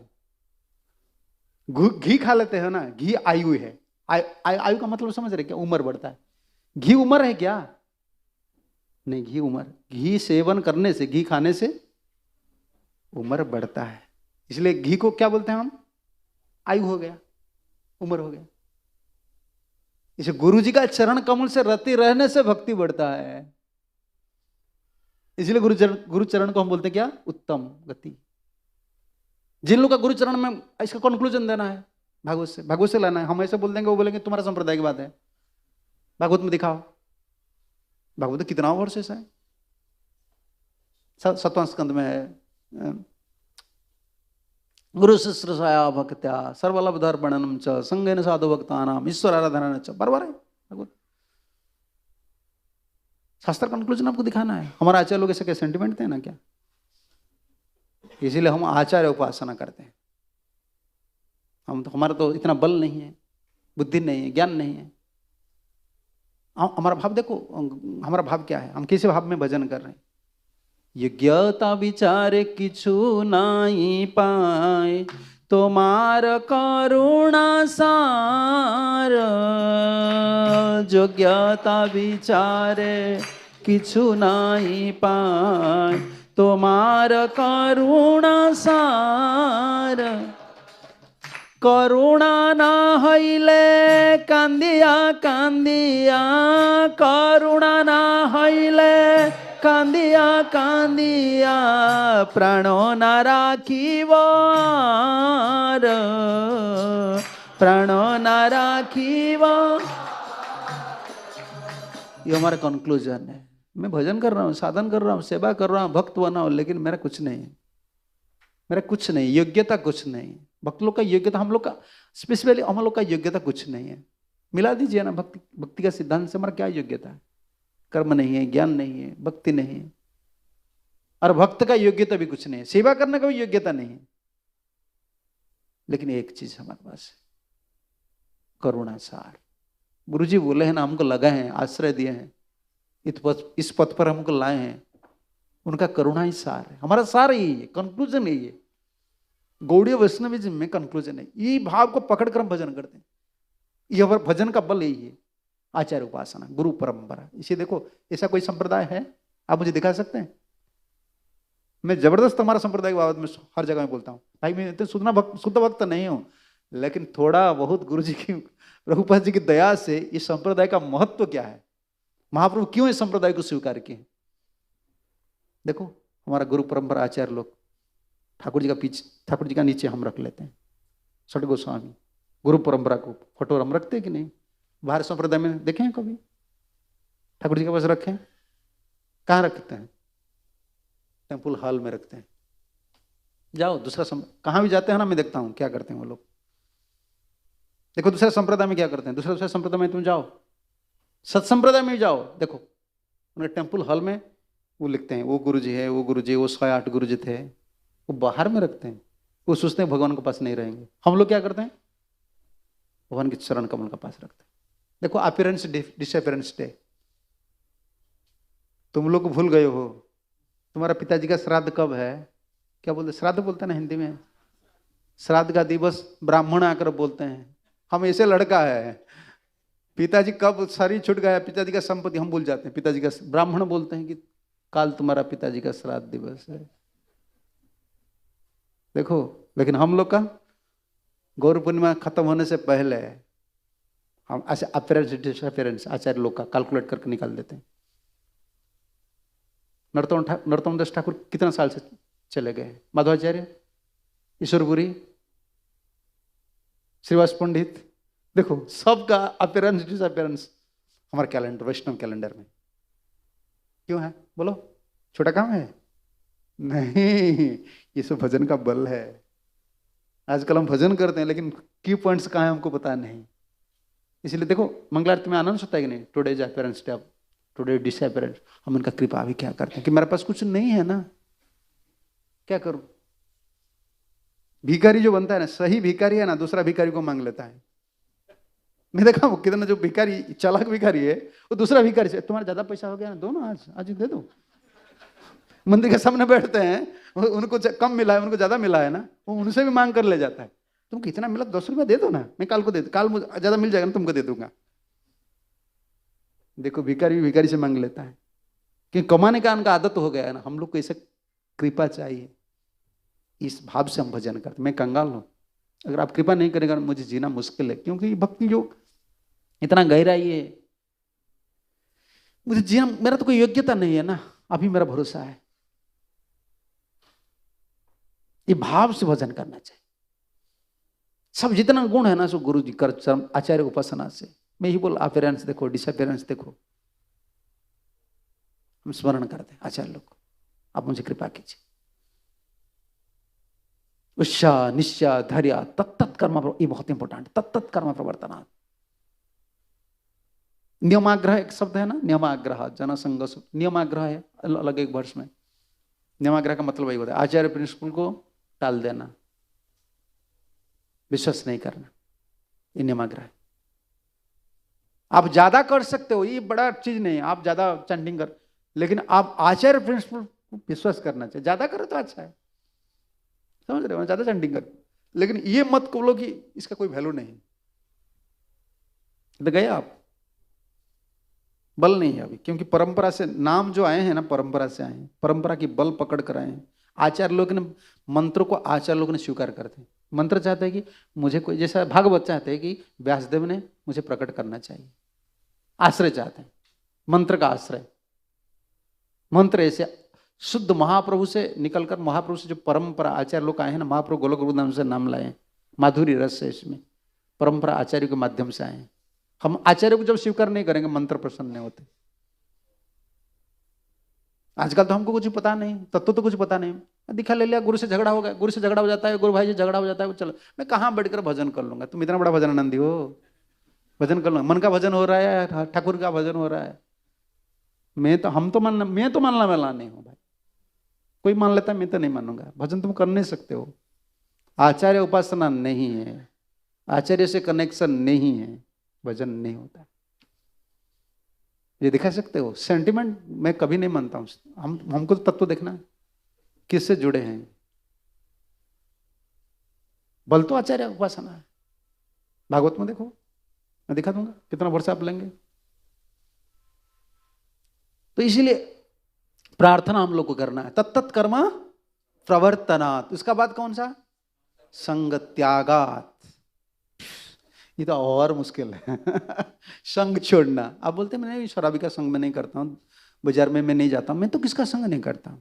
घी खा लेते हो ना, घी आयु है। आयु का मतलब समझ रहे क्या? उम्र बढ़ता है। घी उम्र है क्या? नहीं, घी उम्र, घी सेवन करने से, घी खाने से उम्र बढ़ता है। इसलिए घी को क्या बोलते हैं हम? आयु हो गया, उम्र हो गया। इसे गुरु जी का चरण कमल से रति रहने से भक्ति बढ़ता है। इसलिए गुरु चरण को हम बोलते हैं क्या? उत्तम गति। जिन लोग का गुरु चरण में, इसका कंक्लूजन देना है भागवत से लाना है। हम ऐसे बोल देंगे, वो बोलेंगे तुम्हारा संप्रदाय की बात है, भागवत में दिखाओ। भागवत तो कितना वर्ष ऐसा है, 7वां स्कंद में है, गुरु शुश्रूषया भक्त्या सर्वलभधर्पणम च संगेन साधु भक्तानाम ईश्वर आराधना च, बराबर है भागवत। शास्त्र कंक्लूजन आपको दिखाना है। हमारा आचार्य लोग ऐसे क्या सेंटिमेंट थे ना क्या? इसीलिए हम आचार्य उपासना करते हैं। हमारा तो इतना बल नहीं है, बुद्धि नहीं है, ज्ञान नहीं है। हमारा भाव देखो, हमारा भाव क्या है, हम किस भाव में भजन कर रहे हैं। योग्यता विचारे किछु नाई पाए, तुम्हार करुणा सार। योग्यता विचारे किछु नाई पाए, तुम्हार करुणा सार। करुणा ना हईले कांदिया कांदिया, करुणा ना हईले कांदिया कांदिया, प्राणो ना राखीवार, प्राणो ना राखीवार। ये हमारा कंक्लूजन है। मैं भजन कर रहा हूँ, साधन कर रहा हूँ, सेवा कर रहा हूँ, भक्त बना हूँ, लेकिन मेरा कुछ नहीं है, मेरा कुछ नहीं, योग्यता कुछ नहीं। भक्त लोग का योग्यता, हम लोग का स्पेशली हम लोग का योग्यता कुछ नहीं है। मिला दीजिए ना, भक्ति का सिद्धांत से हमारा क्या योग्यता है? कर्म नहीं है, ज्ञान नहीं है, भक्ति नहीं है, और भक्त का योग्यता भी कुछ नहीं है, सेवा करने का भी योग्यता नहीं है। लेकिन एक चीज हमारे पास है, करुणा सार। गुरु जी बोले हैं ना, हमको लगा है, आश्रय दिए हैं, इस पथ पर हमको लाए हैं, उनका करुणा ही सार है। हमारा सार यही है, कंक्लूजन यही है। गौड़ीय वैष्णविज्म में कंक्लूजन है, ये भाव को पकड़कर हम भजन करते हैं। ये हमारे भजन का बल यही है, आचार्य उपासना, गुरु परंपरा। इसे देखो, ऐसा कोई संप्रदाय है आप मुझे दिखा सकते हैं? मैं जबरदस्त हमारा संप्रदाय के बाबत में हर जगह में बोलता हूँ, भाई मैं इतने शुद्ध भक्त नहीं हूँ, लेकिन थोड़ा बहुत गुरु जी की, प्रभुपाद जी की दया से इस संप्रदाय का महत्व क्या है, महाप्रभु क्यों इस संप्रदाय को स्वीकार किए। देखो हमारा गुरु परंपरा आचार्य लोग, ठाकुर जी का पीछे, ठाकुर जी का नीचे हम रख लेते हैं छठ गोस्वामी। गुरु परंपरा को फोटो हम रखते हैं कि नहीं? बाहर संप्रदाय में देखें कभी ठाकुर जी के पास रखें? कहाँ रखते हैं? टेम्पल हॉल में रखते हैं। जाओ दूसरा कहाँ भी जाते हैं ना, मैं देखता हूँ क्या करते हैं वो लोग। देखो दूसरे संप्रदाय में क्या करते हैं, दूसरे संप्रदाय में तुम जाओ, सत्संप्रदाय में भी जाओ, देखो उन्हें टेम्पल हॉल में वो लिखते हैं, वो गुरुजी है, वो गुरुजी, वो 108 गुरुजी थे, वो बाहर में रखते हैं। वो सोचते हैं भगवान के पास नहीं रहेंगे। हम लोग क्या करते हैं, भगवान के चरण कमल के पास रखते हैं। देखो अपीयरेंस डिसअपीयरेंस डे, तुम लोग भूल गए हो तुम्हारा पिताजी का श्राद्ध कब है, क्या बोलते, श्राद्ध बोलते हैं ना हिंदी में, श्राद्ध का दिवस ब्राह्मण आकर बोलते हैं। हम ऐसे लड़का है, पिताजी कब शरीर छूट गया, पिताजी का संपत्ति हम भूल जाते हैं, पिताजी का, ब्राह्मण बोलते हैं कि काल तुम्हारा पिताजी का श्राद्ध दिवस है। देखो, लेकिन हम लोग का गौर पूर्णिमा खत्म होने से पहले हम ऐसे अपीयरेंस आचार्य लोग का कैलकुलेट करके निकाल देते हैं। नरोत्तम दास ठाकुर कितना साल से चले गए, माधवाचार्य, ईश्वरपुरी, श्रीवास पंडित, देखो सबका अपीयरेंस डिसअपीयरेंस हमारे कैलेंडर, वैष्णव कैलेंडर में क्यों है, बोलो छोटा काम है? नहीं, ये सब भजन का बल है। आजकल हम भजन करते हैं लेकिन की पॉइंट्स कहाँ है हमको पता नहीं। इसलिए देखो मंगलारती में आनंद होता है कि नहीं, today is appearance day, today disappearance. हम उनका कृपा अभी क्या करते हैं कि मेरे पास कुछ नहीं है ना, क्या करूं। भिखारी जो बनता है ना, सही भिखारी है ना, दूसरा भिखारी को मांग लेता है। मैं देखा वो कितना जो भिखारी चालाक भिखारी है, वो दूसरा भिखारी से, तुम्हारा ज्यादा पैसा हो गया ना, दो ना, आज दे दो। मंदिर के सामने बैठते हैं, उनको कम मिला है, उनको ज्यादा मिला है ना, वो उनसे भी मांग कर ले जाता है। तुम कितना मिला, 10 रुपया दे दो ना, मैं काल को दे, काल मुझे ज्यादा मिल जाएगा ना, तुमको दे दूंगा। देखो भिखारी भी भिखारी से मांग लेता है, क्योंकि कमाने का उनका आदत हो गया है ना। हम लोग को ऐसे कृपा चाहिए, इस भाव से हम भजन करते। मैं कंगाल हूं, अगर आप कृपा नहीं करेंगे मुझे जीना मुश्किल है, क्योंकि भक्ति जो इतना गहराई है, मुझे जीना, मेरा तो कोई योग्यता नहीं है ना, अभी मेरा भरोसा है। ये भाव से भजन करना चाहिए। सब जितना गुण है ना, सो गुरु जी कर, आचार्य उपासना से। मैं ही बोल, अपीयरेंस देखो, डिसअपीयरेंस देखो, हम स्मरण करते हैं आचार्य लोग को, आप मुझे कृपा कीजिए। उत्साह, निश्चय, धैर्य, तत्त कर्म, ये बहुत इंपॉर्टेंट, तत्त कर्म प्रवर्तना। नियमाग्रह एक शब्द है ना, नियमाग्रह, जनसंग, नियमाग्रह है अलग एक वर्ष में। नियमाग्रह का मतलब वही होता है, आचार्य प्रिंसिपल को टाल देना, विश्वास नहीं करना, ये नियमाग्रह है। आप ज्यादा कर सकते हो, ये बड़ा चीज नहीं है, आप ज्यादा चैंटिंग कर, लेकिन आप आचार्य प्रिंसिपल को विश्वास करना चाहिए। ज्यादा करो तो अच्छा है, समझ रहे हो, ज्यादा चैंटिंग कर, लेकिन ये मत बोलो कि इसका कोई वैल्यू नहीं। तो गए आप, बल नहीं है अभी, क्योंकि परंपरा से नाम जो आए हैं ना, परंपरा से आए हैं, परंपरा की बल पकड़ कर आए हैं। आचार्य लोग ने मंत्रों को, आचार्य लोग ने स्वीकार करते हैं। मंत्र चाहते हैं कि मुझे कोई, जैसा भागवत चाहते हैं कि व्यासदेव ने मुझे प्रकट करना चाहिए, आश्रय चाहते हैं, मंत्र का आश्रय। मंत्र ऐसे शुद्ध महाप्रभु से निकलकर, महाप्रभु से जो परंपरा आचार्य लोग आए हैं ना, महाप्रभु गोलोक वृंदावन से नाम लाए हैं, माधुरी रस है इसमें, परंपरा आचार्य के माध्यम से आए हैं। हम आचार्य को जब स्वीकार नहीं करेंगे, मंत्र प्रसन्न नहीं होते। आजकल तो हमको कुछ पता नहीं, तत्व तो कुछ पता नहीं, दिखा ले लिया, गुरु से झगड़ा हो गया, गुरु से झगड़ा हो जाता है, गुरु भाई से झगड़ा हो जाता है, वो चलो मैं कहाँ बैठकर भजन कर लूंगा। तुम इतना बड़ा भजन आनंदी हो, भजन कर लूंगा, मन का भजन हो रहा है, ठाकुर का भजन हो रहा है। मैं तो मानना वाला नहीं हूं भाई, कोई मान लेता है, मैं तो नहीं मानूंगा। भजन तुम कर नहीं सकते हो, आचार्य उपासना नहीं है, आचार्य से कनेक्शन नहीं है, भजन नहीं होता। ये दिखा सकते हो, सेंटिमेंट मैं कभी नहीं मानता हूं। हमको तो तत्व देखना, किससे जुड़े हैं। बल तो आचार्य उपासना है, भागवत में देखो, मैं दिखा दूंगा कितना वर्ष आप लेंगे। तो इसीलिए प्रार्थना हम लोग को करना है, तत्त कर्म प्रवर्तनात्। उसका बाद कौन सा, संग त्यागात। ये तो और मुश्किल है संग छोड़ना। आप बोलते हैं मैं शराबी का संग में नहीं करता हूं, बाजार में मैं नहीं जाता हूं, मैं तो किसका संग नहीं करता हूं।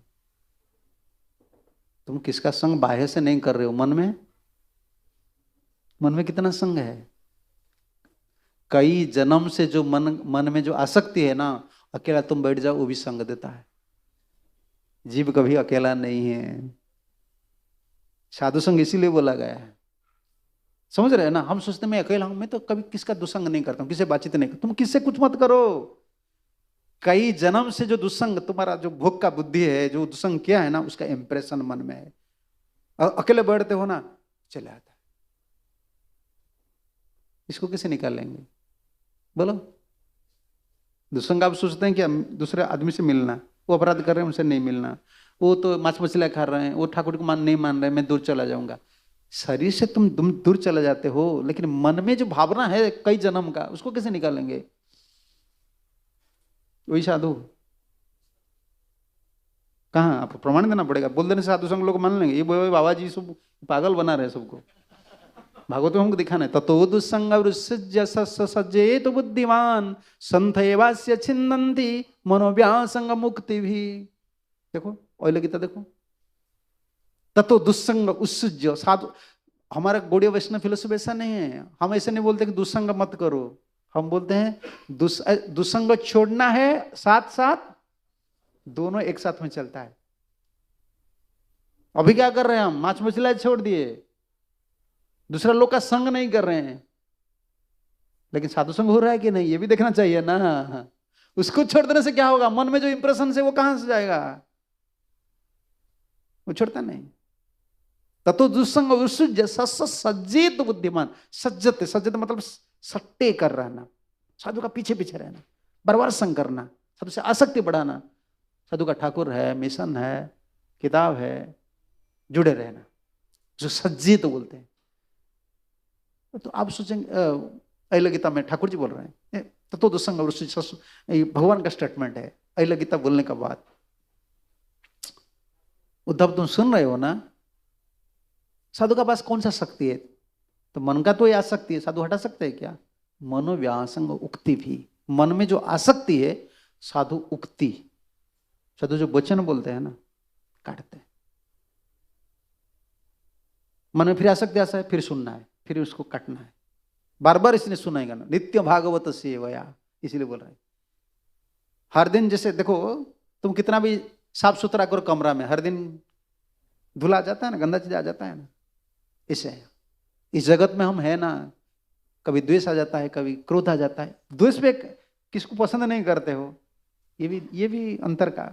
तुम किसका संग बाह्य से नहीं कर रहे हो, मन में कितना संग है। कई जन्म से जो मन में जो आसक्ति है ना, अकेला तुम बैठ जाओ वो भी संग देता है। जीव कभी अकेला नहीं है। साधु संग इसीलिए बोला गया है, समझ रहे हैं ना। हम सोचते हैं मैं अकेला हूं, मैं तो कभी किसका दुसंग नहीं करता हूं, किससे बातचीत नहीं करता। तुम किससे कुछ मत करो। कई जन्म से जो दुसंग तुम्हारा, जो भोग का बुद्धि है, जो दुसंग किया है ना, उसका इंप्रेशन मन में है। अकेले बैठते हो ना, चले आता है। इसको कैसे निकाल लेंगे बोलो। दुसंग आप सोचते हैं कि दूसरे आदमी से मिलना, वो अपराध कर रहे हैं उनसे नहीं मिलना, वो तो मांस मछलियां खा रहे हैं, वो ठाकुर को नहीं मान रहे, मैं दूर चला जाऊंगा। शरीर से तुम दूर चले जाते हो, लेकिन मन में जो भावना है कई जन्म का, उसको कैसे निकालेंगे। वही साधु कहाँ, आपको प्रमाण देना पड़ेगा। बोल देने से साधु संग लोग मान लेंगे, ये बाबा जी सब पागल बना रहे सबको। भागवत में हमको दिखाना है, ततो दुस्संग सज्जे तो बुद्धिमान संत एवास्य छिन्नन्ति मनोव्यासंग मुक्ति भी। देखो ओइल गीता देखो, ततो दुस्संग उत्सृज्य। साधु, हमारा गौड़ीय वैष्णव फिलोसफी ऐसा नहीं है। हम ऐसे नहीं बोलते कि दुस्संग मत करो, हम बोलते हैं दुस्संग छोड़ना है, साथ साथ दोनों एक साथ में चलता है। अभी क्या कर रहे हैं हम, मांस मछलियां छोड़ दिए, दूसरा लोग का संग नहीं कर रहे हैं, लेकिन साधु संग हो रहा है कि नहीं, ये भी देखना चाहिए ना। उसको छोड़ देने से क्या होगा, मन में जो इंप्रेशन है वो कहां से जाएगा, वो छोड़ता नहीं। ततो दुस्संग सज्जित बुद्धिमान। सज्जत, सज्जत मतलब सट्टे कर रहना, साधु का पीछे पीछे रहना, बार संग करना, साधु से आसक्ति बढ़ाना। साधु का ठाकुर है, मिशन है, किताब है, जुड़े रहना, जो सज्जित बोलते हैं। तो आप सोचेंगे अहिल गीता में ठाकुर जी बोल रहे हैं, ततो दुस्संग भगवान का स्टेटमेंट है अहिल गीता बोलने का बाद। उद्धव तुम सुन रहे हो ना, साधु का पास कौन सा शक्ति है, तो मन का तो ये आसक्ति है, साधु हटा सकते हैं क्या। मनोव्यासंग उक्ति भी, मन में जो आसक्ति है, साधु उक्ति, साधु जो वचन बोलते हैं ना, काटते हैं। मन में फिर आसक्ति आता है, फिर सुनना है, फिर उसको काटना है, बार बार इसने सुनाएगा ना। नित्य भागवत सेवया, इसीलिए बोल रहे हैं हर दिन। जैसे देखो तुम कितना भी साफ सुथरा करो कमरा में, हर दिन धूल आ जाता है ना, गंदा चीज आ जाता है ना। इसे इस जगत में हम है ना, कभी द्वेष आ जाता है, कभी क्रोध आ जाता है। द्वेष पे किसको पसंद नहीं करते हो, ये भी अंतर का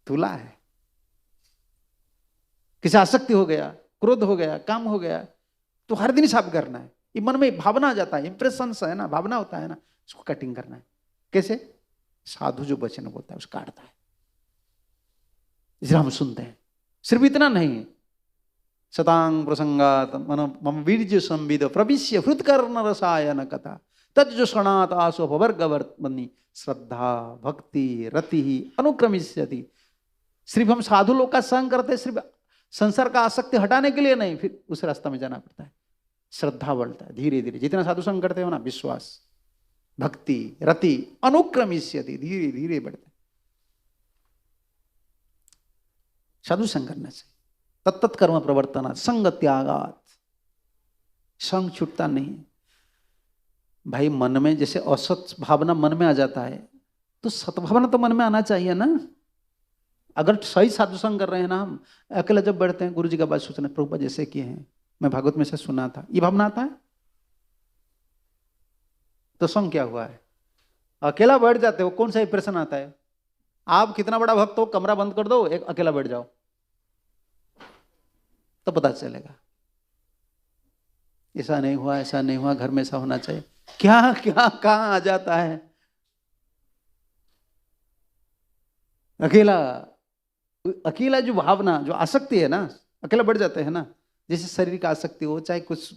धूला है। किसी आसक्ति हो गया, क्रोध हो गया, काम हो गया, तो हर दिन साफ करना है। ये मन में भावना आ जाता है, इंप्रेशन है ना, भावना होता है ना, उसको कटिंग करना है। कैसे, साधु जो वचन बोलता है उसको काटता है, इसलिए हम सुनते हैं। सिर्फ इतना नहीं, शतांग प्रसंगात मम वीर्य संविद प्रविश्य हृत्कर्ण रसायन कथा तज्जोषणात आसो अपवर्गवर्तमनि श्रद्धा भक्ति रति अनुक्रमिष्यति। सिर्फ हम साधु लोग का संग करते, सिर्फ संसार का आसक्ति हटाने के लिए नहीं, फिर उस रास्ता में जाना पड़ता है। श्रद्धा बढ़ता है धीरे धीरे, जितना साधु संग करते हो ना, विश्वास भक्ति रति अनुक्रमिष्यति, धीरे धीरे बढ़ता है। साधु संग करने से तत्त कर्म प्रवर्तना संग त्यागात, संग छूटता नहीं भाई। मन में जैसे असत भावना मन में आ जाता है, तो सद्भावना तो मन में आना चाहिए ना। अगर सही साधु संग कर रहे हैं ना, हम अकेले जब बैठते हैं, गुरु जी का बात सोचना, प्रभुपाद जैसे किए हैं, मैं भागवत में से सुना था, ये भावना आता है, तो संग क्या हुआ है। अकेला बैठ जाते हो, कौन सा इंप्रेशन आता है। आप कितना बड़ा भक्त हो, कमरा बंद कर दो, एक अकेला बैठ जाओ, तो पता चलेगा। ऐसा नहीं हुआ, ऐसा नहीं हुआ, घर में ऐसा होना चाहिए, क्या क्या कहां आ जाता है। अकेला जो भावना, जो आसक्ति है ना, अकेला बढ़ जाते हैं ना। जैसे शरीर का आसक्ति हो, चाहे कुछ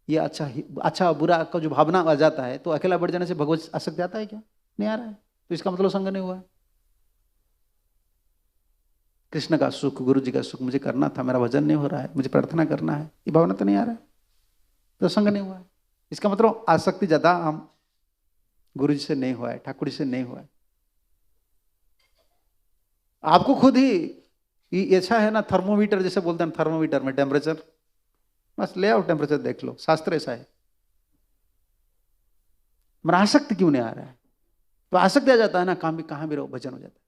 ये अच्छा बुरा का जो भावना आ जाता है, तो अकेला बढ़ जाने से भगवत आसक्ति आता है क्या, नहीं आ रहा है, तो इसका मतलब संग नहीं हुआ है। कृष्ण का सुख, गुरु जी का सुख मुझे करना था, मेरा भजन नहीं हो रहा है, मुझे प्रार्थना करना है, ये भावना तो नहीं आ रहा है, तो संग नहीं हुआ है। इसका मतलब आसक्ति ज्यादा हम गुरु जी से नहीं हुआ है, ठाकुर जी से नहीं हुआ है। आपको खुद ही अच्छा है ना, थर्मोमीटर जैसे बोलते हैं, थर्मोमीटर में टेम्परेचर, बस ले आओ टेम्परेचर देख लो, शास्त्र ऐसा है। मेरा आसक्ति क्यों नहीं आ रहा है, तो आसक्ति आ जाता है ना, काम भी कहां भी रहो, भजन हो जाता है।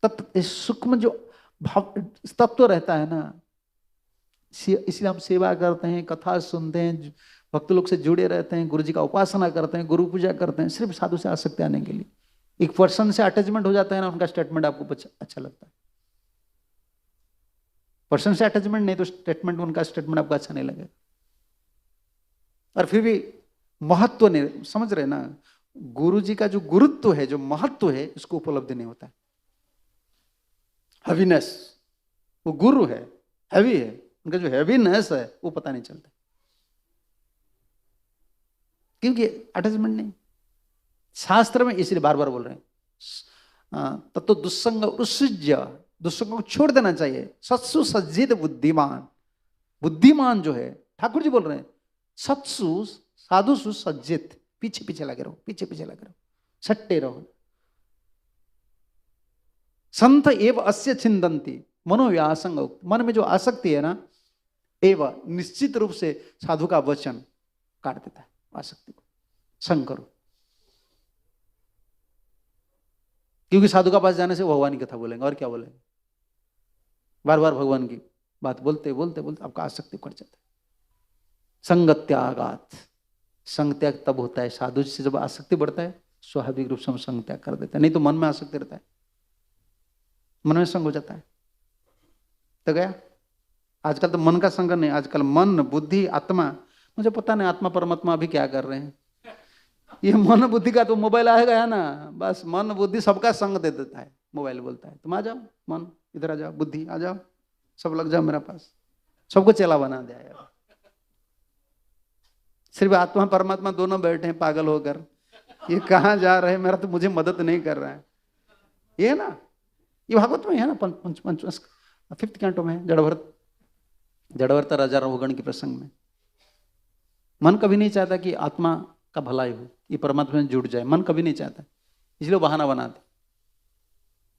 तब सूक्ष्म जो भाव तत्व रहता है ना, इसलिए हम सेवा करते हैं, कथा सुनते हैं, भक्त लोग से जुड़े रहते हैं, गुरु जी का उपासना करते हैं, गुरु पूजा करते हैं, सिर्फ साधु से आसक्ति आने के लिए। एक पर्सन से अटैचमेंट हो जाता है ना, उनका स्टेटमेंट आपको अच्छा लगता है। पर्सन से अटैचमेंट नहीं तो स्टेटमेंट, उनका स्टेटमेंट आपको अच्छा नहीं लगेगा। और फिर भी महत्व नहीं, समझ रहे ना, गुरु जी का जो गुरुत्व है, जो महत्व है, उसको उपलब्धि नहीं होता है। हैवीनेस, वो गुरु है, हैवी है, उनका जो हैवीनेस है वो पता नहीं चलता, क्योंकि अटैचमेंट नहीं। शास्त्र में इसलिए बार बार बोल रहे हैं, तत्व दुस्संग उत्सृज्य, दुस्संग को छोड़ देना चाहिए। सत्सु सज्जित बुद्धिमान, बुद्धिमान जो है, ठाकुर जी बोल रहे हैं, सत्सु साधुसु सज्जित, पीछे पीछे लगे रहो, पीछे पीछे लगे रहो, सट्टे रहो। संत एव अस्य छिंदंती मनोव्यासंग, मन में जो आसक्ति है ना, एव निश्चित रूप से साधु का वचन काट देता है आसक्ति को, संग करो। क्योंकि साधु का पास जाने से वो भगवान की कथा बोलेंगे, और क्या बोलेंगे, बार बार भगवान की बात बोलते बोलते बोलते आपका आसक्ति कट जाता है। संग त्यागात, संग त्याग तब होता है साधु से जब आसक्ति बढ़ता है, स्वाभाविक रूप से हम संग त्याग कर देते हैं, नहीं तो मन में आसक्ति रहता है, मन में संग हो जाता है तो गया। आजकल तो मन का संग नहीं, आजकल मन बुद्धि आत्मा, मुझे पता नहीं आत्मा परमात्मा अभी क्या कर रहे हैं। ये मन बुद्धि का तो मोबाइल आ गया ना, बस मन बुद्धि सबका संग दे देता है। मोबाइल बोलता है तुम आ जाओ, मन इधर आ जाओ, बुद्धि आ जाओ, सब लग जाओ मेरे पास, सबको चेला बना दिया यार। सिर्फ आत्मा परमात्मा दोनों बैठे हैं पागल होकर, ये कहाँ जा रहे हैं, मेरा तो मुझे मदद नहीं कर रहा है। ये ना, ये भागवत में है ना, पंच 5th कैंटो में, जड़भरत राजा रघुगण के प्रसंग में। मन कभी नहीं चाहता कि आत्मा का भलाई हो, ये परमात्मा में जुड़ जाए, मन कभी नहीं चाहता, इसलिए बहाना बनाते।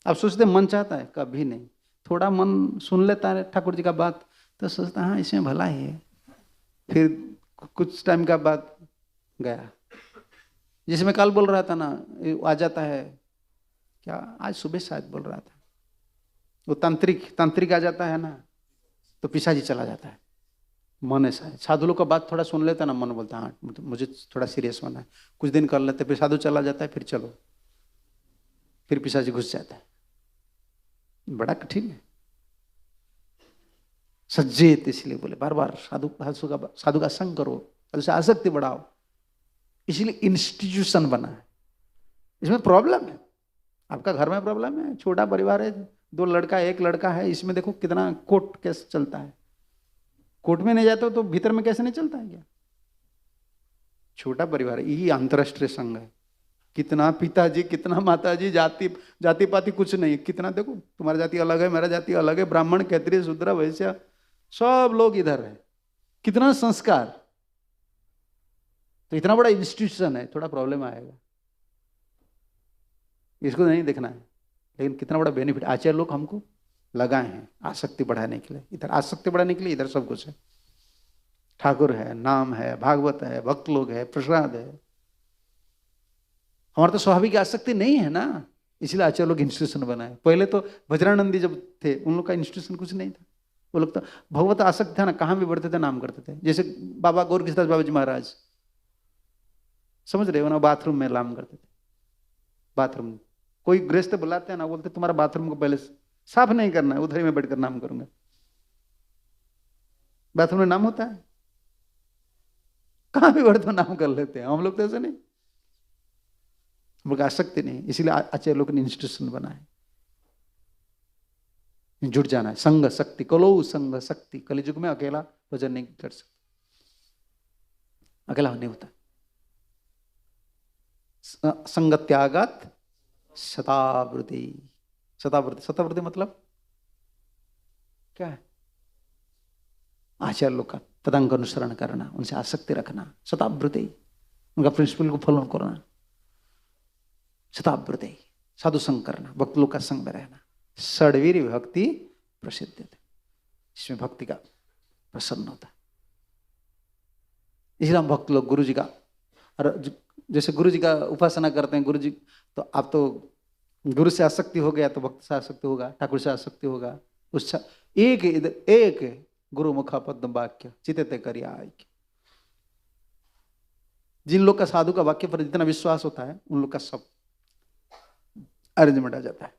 आप सोचते मन चाहता है, कभी नहीं। थोड़ा मन सुन लेता है ठाकुर जी का बात तो सोचता हाँ इसमें भला ही है, फिर कुछ टाइम का बाद गया। जिसमें कल बोल रहा था ना, आ जाता है क्या, आज सुबह शायद बोल रहा था, वो तांत्रिक आ जाता है ना, तो पिशाची चला जाता है। मन ऐसा है, साधु लोग का बात थोड़ा सुन लेता ना, मन बोलता है हाँ मुझे थोड़ा सीरियस होना है, कुछ दिन कर लेते, फिर साधु चला जाता है, फिर चलो, फिर पिशाची घुस जाता है। बड़ा कठिन है। सज्जित, इसलिए बोले बार बार साधु का संग करो, साधु से आसक्ति बढ़ाओ, इसलिए इंस्टीट्यूशन बना है। इसमें प्रॉब्लम है, आपका घर में प्रॉब्लम है, छोटा परिवार है, 2 लड़का 1 लड़का है, इसमें देखो कितना कोर्ट केस चलता है। कोर्ट में नहीं जाते हो तो भीतर में कैसे नहीं चलता है क्या। छोटा परिवार है, यही अंतरराष्ट्रीय संघ है। कितना पिताजी कितना माताजी, जाति पाति कुछ नहीं, कितना देखो, तुम्हारा जाति अलग है, मेरा जाति अलग है, ब्राह्मण क्षत्रिय शूद्र वैश्य सब लोग इधर है, कितना संस्कार, तो इतना बड़ा इंस्टीट्यूशन है, थोड़ा प्रॉब्लम आएगा, इसको नहीं देखना है। लेकिन कितना बड़ा बेनिफिट आचार्य लोग हमको लगाए हैं आसक्ति बढ़ाने के लिए, इधर आसक्ति बढ़ाने के लिए, इधर सब कुछ है, ठाकुर है, नाम है, भागवत है, भक्त लोग है, प्रसाद है। हमारा तो स्वाभाविक आसक्ति नहीं है ना, इसलिए आचार्य लोग इंस्टीट्यूशन बनाए। पहले तो वज्रानंदी जब थे, उन लोग का इंस्टीट्यूशन कुछ नहीं था, वो लोग तो भगवत आसक्ति था ना, कहाँ भी बढ़ते थे नाम करते थे। जैसे बाबा गौरकिशोर बाबा जी महाराज, समझ रहे हो ना, बाथरूम में नाम करते थे। बाथरूम कोई गृहस्थ बुलाते हैं ना, बोलते तुम्हारा बाथरूम को पहले साफ नहीं करना है, उधर ही मैं बैठकर नाम करूंगा। बाथरूम में नाम होता है, कहां भी बढ़ते नाम कर लेते हैं। हम लोग तो ऐसे नहीं, हम लोग आसक्ति नहीं, इसीलिए आचार्य लोग ने इंस्टीट्यूशन बनाए। जुट जाना है, संग शक्ति, कलो संग शक्ति। कलियुग में अकेला भजन नहीं कर सकते, अकेला नहीं होता। संग त्यागत शतावृत्ति, शतावृत्ति मतलब क्या है, आचार्य लोग का पदांग अनुसरण करना, उनसे आसक्ति रखना, शतावृत्ति, उनका प्रिंसिपल को फॉलो करना, शतावृत्ति, साधु संग करना, भक्त लोग का संग में रहना। षड्वीर भक्ति प्रसिद्ध है, इसमें भक्ति का प्रसन्न होता है। इसलिए हम भक्त लोग गुरु जी का, और जैसे गुरु जी का उपासना करते हैं, गुरु जी तो आप तो गुरु से आसक्ति हो गया तो भक्त से आसक्ति होगा, ठाकुर से आसक्ति होगा, उत्साह एक गुरु मुखा पद्म वाक्य चिते करिया आय। जिन लोग का साधु का वाक्य पर जितना विश्वास होता है उन लोग का सब अरेंजमेंट आ जाता है।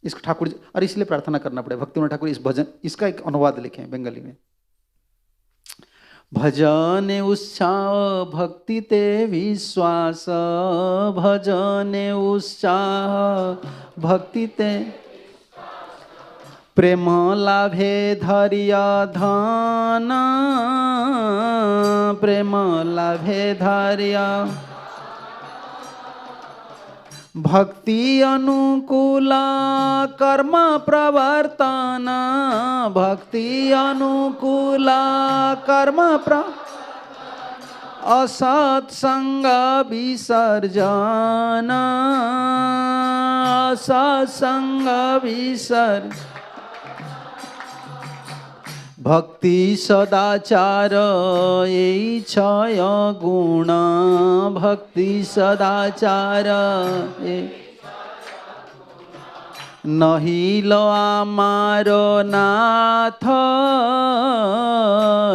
इसको ठाकुर जी, और इसलिए प्रार्थना करना पड़े भक्तिविनोद ठाकुर इस भजन, इसका एक अनुवाद लिखे हैं बंगाली में। भजन उत्साह भक्ति ते विश्वास, भजन उत्साह भक्ति ते प्रेम लाभे धैर्य धन, प्रेम लाभे धैर्य भक्ति अनुकूल कर्म प्रवर्तन, भक्ति अनुकूल कर्म असत्संग विसर्जन, असत्संग विसर्जन भक्ति सदाचार यही छय गुण, भक्ति सदाचार नहीं लो आमारो नाथ,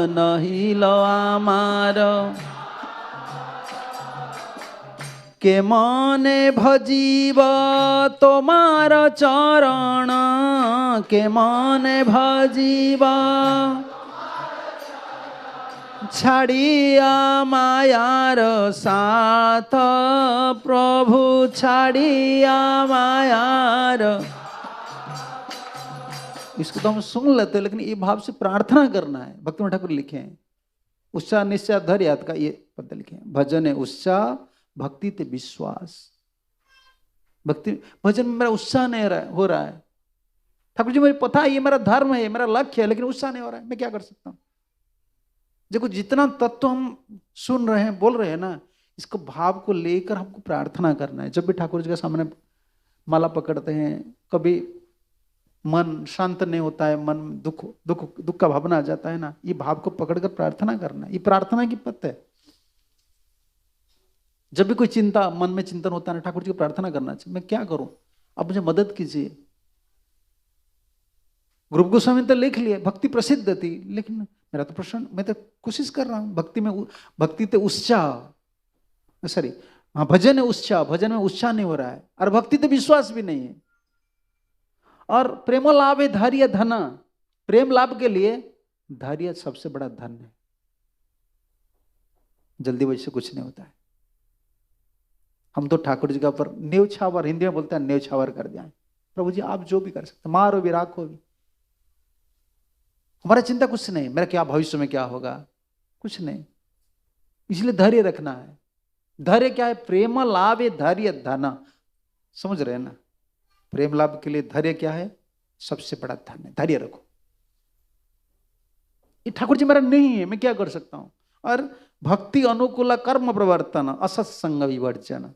नहीं लो आमारो के मने भजीव तोमार चरण, के मने भजीव छाड़िया मायार साथ, प्रभु छाड़िया मायार। इसको तो हम सुन लेते हैं, लेकिन ये भाव से प्रार्थना करना है। भक्तिविनोद ठाकुर लिखे हैं उत्साह निश्चय धैर्य का ये पद लिखे हैं। भजन है उत्साह भक्ति ते विश्वास। भक्ति भजन में मेरा उत्साह नहीं हो रहा है ठाकुर जी, मुझे पता है ये मेरा धर्म है, मेरा लक्ष्य है, लेकिन उत्साह नहीं हो रहा है, मैं क्या कर सकता हूं? देखो जितना तत्व हम सुन रहे हैं बोल रहे हैं ना, इसको भाव को लेकर हमको प्रार्थना करना है। जब भी ठाकुर जी के सामने माला पकड़ते हैं, कभी मन शांत नहीं होता है, मन दुख का भावना आ जाता है ना, ये भाव को पकड़कर प्रार्थना करना, ये प्रार्थना की पद है। जब भी कोई चिंता मन में चिंतन होता है, ठाकुर जी को प्रार्थना करना चाहिए, मैं क्या करूं, अब मुझे मदद कीजिए। रूप गोस्वामी तो लिख लिया, भक्ति प्रसिद्ध थी, लेकिन मेरा तो प्रश्न, मैं तो कोशिश कर रहा हूं भक्ति में, भक्ति ते उत्साह सॉरी हाँ भजन है उत्साह, भजन में उत्साह नहीं हो रहा है, और भक्ति तो विश्वास भी नहीं है। और प्रेम लाभ है धैर्य धन, प्रेम लाभ के लिए धैर्य सबसे बड़ा धन है। जल्दी वजह से कुछ नहीं होता है। हम तो ठाकुर जी का ऊपर न्यौछावर, हिंदी में बोलते हैं न्यौछावर कर दिया। प्रभु जी आप जो भी कर सकते, मारो भी राखो भी, हमारा चिंता कुछ नहीं, मेरा क्या भविष्य में क्या होगा कुछ नहीं, इसलिए धैर्य रखना है। धैर्य क्या है? प्रेम लाभ है धैर्य धन, समझ रहे हैं ना? प्रेम लाभ के लिए धैर्य क्या है? सबसे बड़ा धन है। धैर्य रखो। ये ठाकुर जी मेरा नहीं है, मैं क्या कर सकता हूं? और भक्ति अनुकूल कर्म प्रवर्तन असत्संग विवर्जन,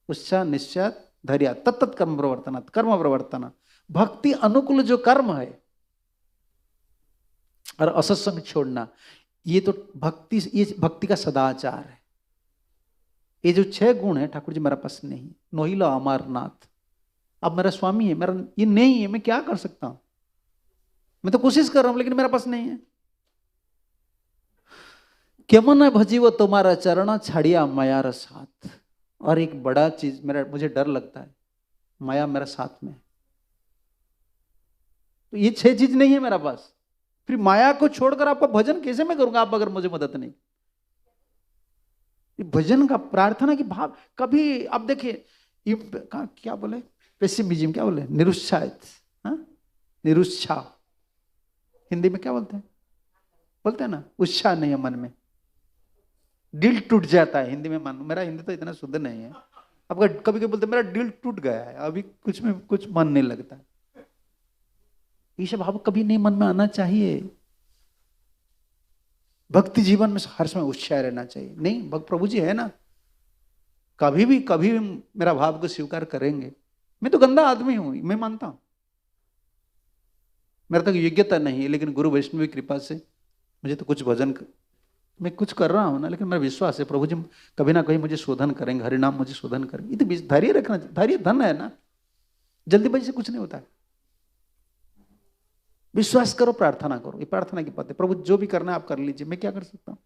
उत्साह निश्चय धैर्य तत्त कर्म प्रवर्तन, कर्म प्रवर्तन, भक्ति अनुकूल जो कर्म है और असत्संग छोड़ना, ये तो भक्ति, ये भक्ति का सदाचार है। ये जो 6 गुण है ठाकुर जी मेरे पास नहीं। नोहिला अमरनाथ, अब मेरा स्वामी है, मेरा ये नहीं है, मैं क्या कर सकता हूं? मैं तो कोशिश कर रहा हूं, लेकिन मेरे पास नहीं है। केमन भजीव तुम्हारा चरण छाड़िया मायार साथ। और एक बड़ा चीज मुझे डर लगता है, माया मेरा साथ में। तो ये 6 चीज नहीं है मेरा पास, फिर माया को छोड़कर आपका भजन कैसे मैं करूंगा आप अगर मुझे मदद नहीं? भजन का प्रार्थना की भाव कभी, अब देखिए क्या बोले, पेसिमिज्म क्या बोले, निरुत्साहित, निरुत्साह हिंदी में क्या बोलते हैं? बोलते हैं ना उत्साह नहीं है मन में, दिल टूट जाता है हिंदी में। मन, मेरा हिंदी तो इतना शुद्ध नहीं है, अब कभी कभी बोलते मेरा दिल टूट गया है, अभी कुछ में कुछ मन नहीं लगता। ये भाव कभी नहीं मन में आना चाहिए। भक्ति जीवन में हर समय उत्साह रहना चाहिए। नहीं प्रभु जी है ना, कभी भी मेरा भाव को स्वीकार करेंगे। मैं तो गंदा आदमी हूं, मैं मानता हूं, मेरा तो योग्यता नहीं है, लेकिन गुरु वैष्णव की कृपा से मुझे तो कुछ भजन मैं कुछ कर रहा हूं ना, लेकिन मेरा विश्वास है प्रभु जी कभी ना कभी मुझे शोधन करेंगे, हरिनाम मुझे शोधन करेंगे। ये तो धैर्य रखना चाहिए, धैर्य धन है ना, जल्दीबाजी से कुछ नहीं होता है। विश्वास करो, प्रार्थना करो। ये प्रार्थना की बात है। प्रभु जो भी करना है आप कर लीजिए, मैं क्या कर सकता हूं।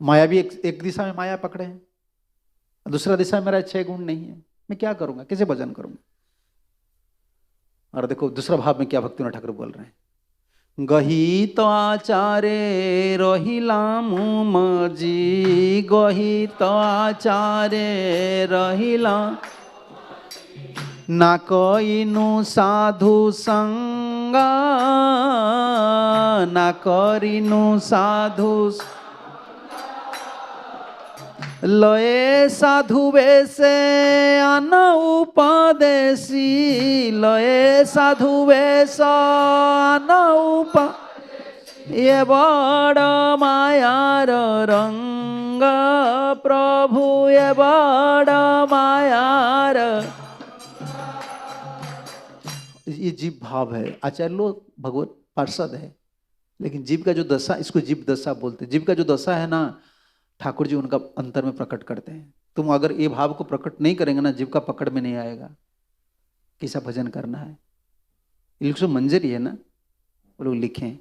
माया भी एक दिशा में माया पकड़े हैं, दूसरा दिशा में मेरा 6 गुण नहीं है, मैं क्या करूंगा, कैसे भजन करूंगा। और देखो दूसरा भाव में क्या भक्ति ठाकुर बोल रहे हैं, गही तो आचारे रहिलामु मजी, गही तो आचारे रहिला, ना कइनु साधु संगा, ना करिनु साधु, लये साधु वेसे अन उपदेशी, लये साधु वेश अन उप, ये बड़ मायार रंग प्रभु, ये बड़ मायार। ये जीव भाव है। आचार्य लोग भगवत पार्षद है, लेकिन जीव का जो दशा, इसको जीव दशा बोलते हैं। जीव का जो दशा है ना, ठाकुर जी उनका अंतर में प्रकट करते हैं। तुम अगर ये भाव को प्रकट नहीं करेंगे ना, जीव का पकड़ में नहीं आएगा कैसा भजन करना है। ये लोग मंजरी है ना, वो लोग लिखें।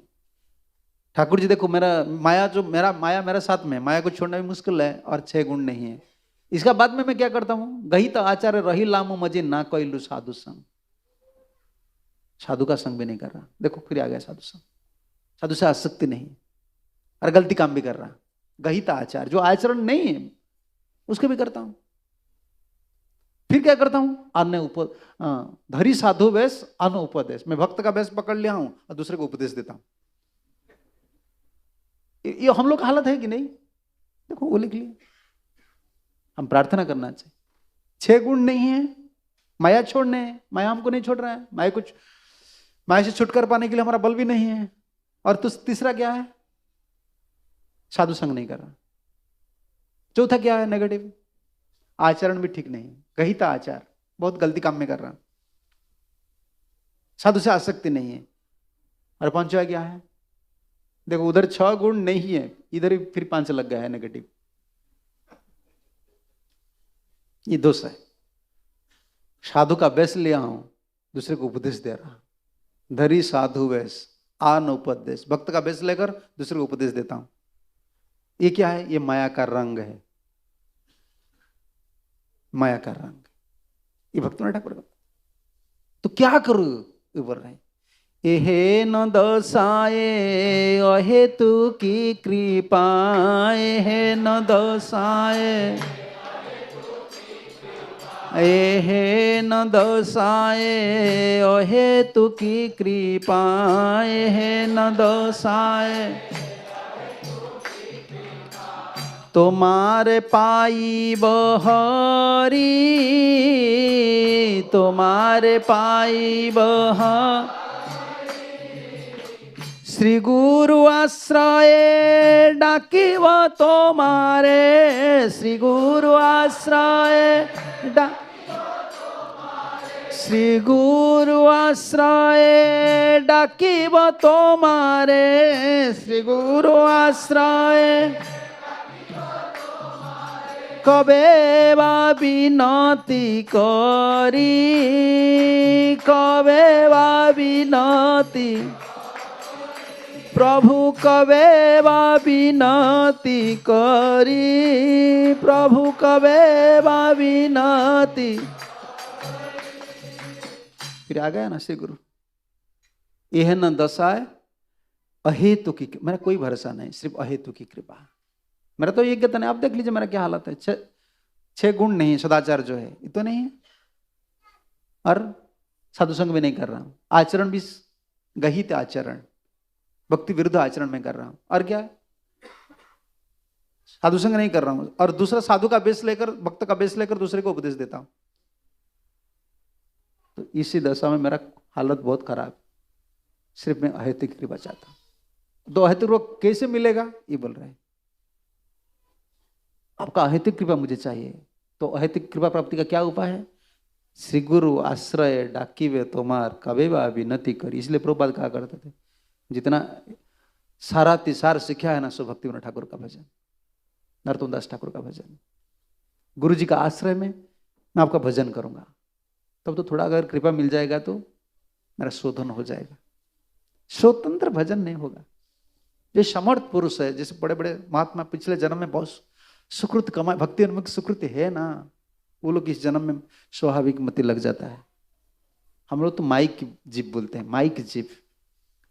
ठाकुर जी देखो मेरा माया मेरा साथ में, माया को छोड़ना भी मुश्किल है और 6 गुण नहीं है। इसका बाद में मैं क्या करता हूं, गही तो आचार्य रही लामो मजे ना कोई साधु संग, साधु का संग भी नहीं कर रहा। देखो फिर आ गया साधु संग, साधु से आसक्ति नहीं और गलती काम भी कर रहा। गहिता आचार, जो आचरण नहीं है उसके भी करता हूं। फिर क्या करता हूं, अन्य धरी साधु वेश अन उपदेश, मैं भक्त का वेश पकड़ लिया हूं और दूसरे को उपदेश देता हूं। ये हम लोग का हालत है कि नहीं। देखो वो लिख लिया। हम प्रार्थना करना चाहिए। 6 गुण नहीं है, माया छोड़ने हैं, माया हमको नहीं छोड़ रहा है। माया से छुटकारा पाने के लिए हमारा बल भी नहीं है। और तो तीसरा क्या है, साधु संग नहीं कर रहा। चौथा क्या है, नेगेटिव, आचरण भी ठीक नहीं, गहिता आचार, बहुत गलती काम में कर रहा, साधु से आसक्ति नहीं है। और पांचवा क्या है, देखो उधर 6 गुण नहीं है, इधर ही फिर 5 लग गया है नेगेटिव। ये दोष है। साधु का वेश लिया हूं, दूसरे को उपदेश दे रहा, धरी साधु वेश आन उपदेश, भक्त का वेश लेकर दूसरे को उपदेश देता हूं। ये क्या है, ये माया का रंग है, माया का रंग। ये भक्त ठाकुर का। तो क्या करूं, ये बोल रहे हैं, एहे न दशाए अहेतु की कृपा, एहे न दशाए, एहे न दशाए अहेतु की कृपा, एहे न दशाए, तुम्हारे पाई बहरी, तुम्हारे पाई बह, श्री गुरु आश्रय डाकिव तुम्हारे, श्री गुरु आश्रय श्री गुरु आश्रय डाकिव तुम्हारे, श्री गुरु आश्रय कबे बा विनती करी, कबे बा विनती, प्रभु कबे बा विनती करी, प्रभु कबे बा विनती। फिर आ गया ना श्री गुरु, यह न दशाए अहेतु की, मेरा कोई भरोसा नहीं, सिर्फ अहेतु की कृपा। मेरा तो योग्यता नहीं, आप देख लीजिए मेरा क्या हालत है। 6 गुण नहीं, सदाचार जो है ये तो नहीं है, और साधु संग भी नहीं कर रहा हूं, आचरण भी गहित आचरण, भक्ति विरुद्ध आचरण में कर रहा हूं। और क्या, साधु संग नहीं कर रहा हूं, और दूसरा साधु का बेस लेकर, भक्त का बेस लेकर दूसरे को उपदेश देता हूं। तो इसी दशा में मेरा हालत बहुत खराब, सिर्फ मैं अहेतुक कृपा चाहता हूं। तो अहेतुक कैसे मिलेगा, ये बोल रहे हैं, आपका अहेतुक कृपा मुझे चाहिए। तो अहेतुक कृपा प्राप्ति का क्या उपाय है, श्री गुरु आश्रय डाकिवे तोमार कबे बा विनती करी। इसलिए प्रभुपाद कहा करते थे, जितना सारा तिसार सीखा है ना, सो भक्ति विनोद ठाकुर का भजन, नरोत्तम दास ठाकुर का भजन, गुरु जी का आश्रय में मैं आपका भजन करूंगा। तब तो थोड़ा अगर कृपा मिल जाएगा तो मेरा शोधन हो जाएगा। स्वतंत्र भजन नहीं होगा। जो समर्थ पुरुष है, जैसे बड़े बड़े महात्मा पिछले जन्म में बहुत सुकृत कमाए, भक्ति उन्मुख सुकृति है ना, वो लोग इस जन्म में स्वाभाविक मति लग जाता है। हम लोग तो माइक जीव बोलते हैं, माइक जीव,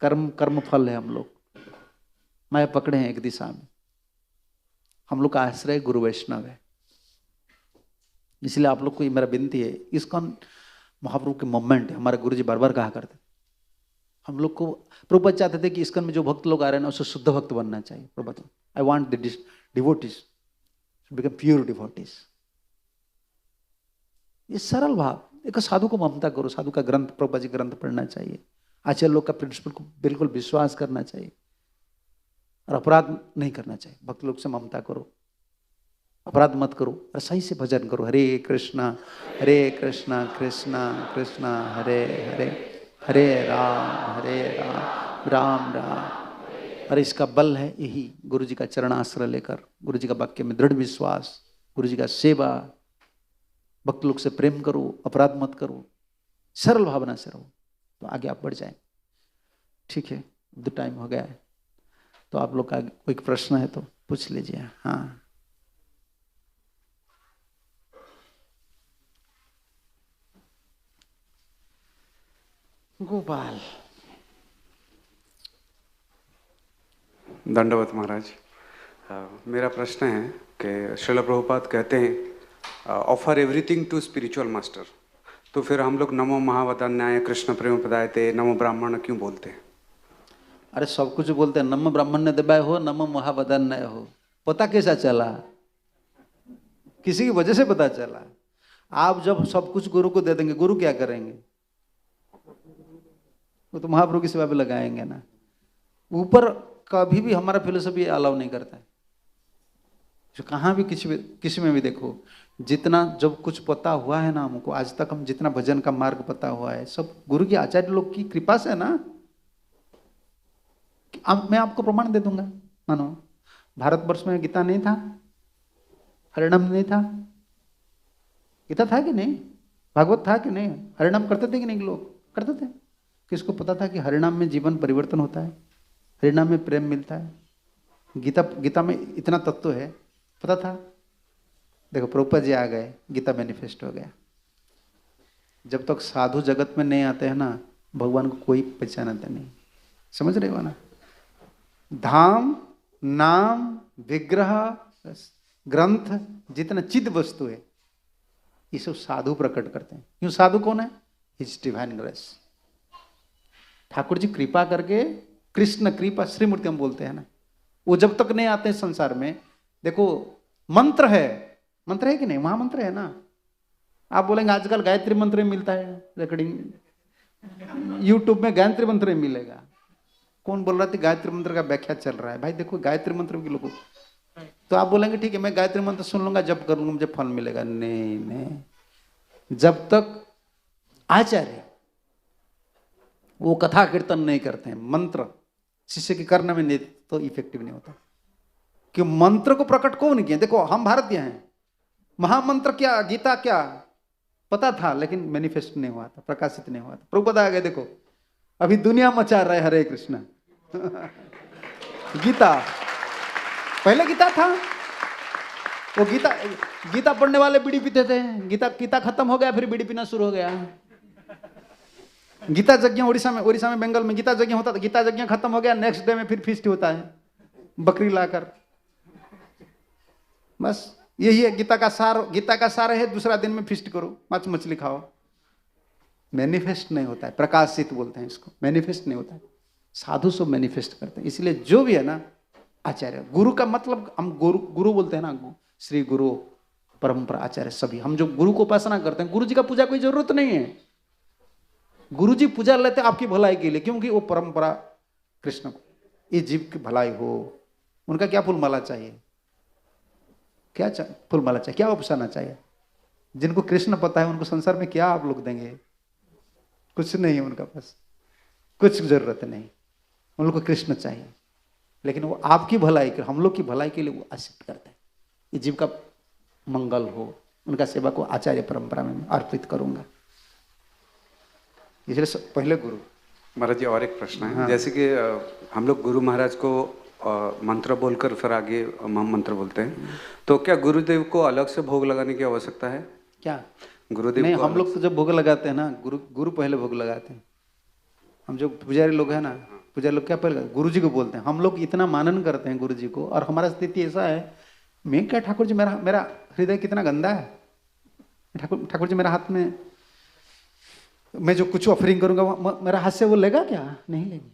कर्म फल है। हम लोग मैं पकड़े हैं एक दिशा में। हम लोग का आश्रय गुरु वैष्णव है। इसलिए आप लोग को मेरा विनती है, इसकॉन महाप्रभु के मोमेंट है। हमारे गुरु जी बार बार कहा करते, हम लोग को प्रभुपाद चाहते थे कि इसकन में जो भक्त लोग आ रहे हैं ना, उससे शुद्ध भक्त बनना चाहिए। Prabhupada, I want the devotees to become pure devotees. ये सरल भाव। एक साधु को ममता करो, साधु का ग्रंथ, प्रभुपाद जी ग्रंथ पढ़ना चाहिए, आचार्य लोग का प्रिंसिपल को बिल्कुल विश्वास करना चाहिए, और अपराध नहीं करना चाहिए। भक्त लोग से ममता करो, अपराध मत करो, और सही से भजन करो। हरे कृष्णा कृष्णा कृष्णा हरे हरे, हरे राम राम राम। और इसका बल है यही, गुरु जी का चरणाश्रय लेकर, गुरु जी का वाक्य में दृढ़ विश्वास, गुरु जी का सेवा, भक्त लोग से प्रेम करो, अपराध मत करो, सरल भावना से रहो, तो आगे आप बढ़ जाए। ठीक है, दो टाइम हो गया है, तो आप लोग का कोई प्रश्न है तो पूछ लीजिए। हाँ, गोपाल। दंडवत महाराज। मेरा प्रश्न है कि श्रील प्रभुपाद कहते हैं offer everything to spiritual master, तो फिर हम लोग नमो महावदान्याय कृष्ण प्रेम पदायते नमो ब्राह्मण क्यों बोलते हैं? अरे सब कुछ बोलते हैं, नमो ब्राह्मण ने दबाए हो, नमो महावदान्याय हो। पता कैसा चला? किसी की वजह से पता चला। आप जब सब कुछ गुरु को दे देंगे, गुरु क्या करेंगे? वो तो महाप्रभु की सेवा में लगाएंगे ना। ऊपर कभी भी हमारा फिलोसफी अलाउ नहीं करता है। जो कहाँ भी किसी में भी देखो, जितना जब कुछ पता हुआ है ना हमको, आज तक हम जितना भजन का मार्ग पता हुआ है, सब गुरु की आचार्य लोग की कृपा से है ना। अब मैं आपको प्रमाण दे दूंगा। मानो भारतवर्ष में गीता नहीं था, हरिनाम नहीं था, गीता था कि नहीं, भागवत था कि नहीं, हरिनाम करते थे कि नहीं? लोग करते थे। किसको पता था कि हरिनाम में जीवन परिवर्तन होता है, हरिनाम में प्रेम मिलता है? गीता में इतना तत्व है, पता था? देखो प्रभुपाद जी आ गए, गीता मैनिफेस्ट हो गया। जब तक साधु जगत में नहीं आते हैं ना, भगवान को कोई पहचानता नहीं। समझ रहे हो ना? धाम, नाम, विग्रह, ग्रंथ, जितना चिद वस्तु है, ये सब साधु प्रकट करते हैं। क्यों? साधु कौन है? His divine grace. Thakur ji कृपा करके, कृष्ण कृपा, श्रीमूर्ति हम बोलते हैं ना, वो जब तक नहीं आते हैं संसार में। देखो मंत्र है कि नहीं? महामंत्र है ना। आप बोलेंगे आजकल गायत्री मंत्र मिलता है रिकॉर्डिंग, यूट्यूब में गायत्री मंत्र मिलेगा। कौन बोल रहा था गायत्री मंत्र का व्याख्या चल रहा है? भाई देखो गायत्री मंत्र के लोगों, तो आप बोलेंगे ठीक है मैं गायत्री मंत्र सुन लूंगा, जब करूंगा मुझे फल मिलेगा। नहीं, जब तक आचार्य वो कथा कीर्तन नहीं करते हैं, मंत्र शिष्य के करने में नहीं, तो इफेक्टिव नहीं होता। कि मंत्र को प्रकट कौन किया? देखो हम भारतीय हैं, महामंत्र क्या, गीता क्या पता था, लेकिन मैनिफेस्ट नहीं हुआ था, प्रकाशित नहीं हुआ था। प्रभुपाद आ गए, देखो अभी दुनिया मचा रहे हरे कृष्ण। गीता पहले गीता था, वो गीता पढ़ने वाले बीड़ी पीते थे। गीता खत्म हो गया, फिर बीड़ी पीना शुरू हो गया। गीता यज्ञ उड़ीसा में बंगाल में गीता यज्ञ होता था, गीता यज्ञ खत्म हो गया, नेक्स्ट डे में फिर फीस्ट होता है, बकरी लाकर। बस यही है गीता का सार है। दूसरा दिन में फीस्ट करो, मांस मछली खाओ। मैनिफेस्ट नहीं होता है, प्रकाशित बोलते हैं इसको, मैनिफेस्ट नहीं होता है। साधु सब मैनिफेस्ट करते हैं। इसलिए जो भी है ना आचार्य, गुरु का मतलब हम गुरु बोलते हैं ना, श्री गुरु परंपरा आचार्य सभी। हम जो गुरु को उपासना करते हैं, गुरु जी का पूजा कोई जरूरत नहीं है। गुरु जी पूजा लेते हैं आपकी भलाई के लिए, क्योंकि वो परंपरा कृष्ण को, ये जीव की भलाई हो। उनका क्या फूलमाला चाहिए? क्या फूलमाला चाहिए? क्या उपसाना चाहिए? जिनको कृष्ण पता है उनको संसार में क्या आप लोग देंगे? कुछ नहीं है उनका पास, कुछ जरूरत नहीं। उन लोग को कृष्ण चाहिए, लेकिन वो आपकी भलाई के, हम लोग की भलाई के लिए वो एक्सेप्ट करते हैं। ये जीव का मंगल हो, उनका सेवा को आचार्य परंपरा में अर्पित करूंगा। इसलिए पहले गुरु। महाराज जी और एक प्रश्न है, जैसे कि हम लोग गुरु महाराज को मंत्र बोलकर फिर आगे मंत्र बोलते हैं, तो क्या गुरुदेव को अलग से भोग लगाने की आवश्यकता है? क्या गुरुदेव नहीं, को हम लोग तो जब भोग लगाते हैं ना, गुरु पहले भोग लगाते हैं। हम जो पुजारी लोग हैं ना, पुजारी लोग क्या पहले गुरु जी को बोलते हैं। हम लोग इतना मानन करते हैं गुरु जी को, और हमारा स्थिति ऐसा है, मैं क्या ठाकुर जी, मेरा हृदय कितना गंदा है। ठाकुर जी मेरा हाथ में, मैं जो कुछ ऑफरिंग करूंगा मेरा हाथ से वो लेगा क्या? नहीं लेगी।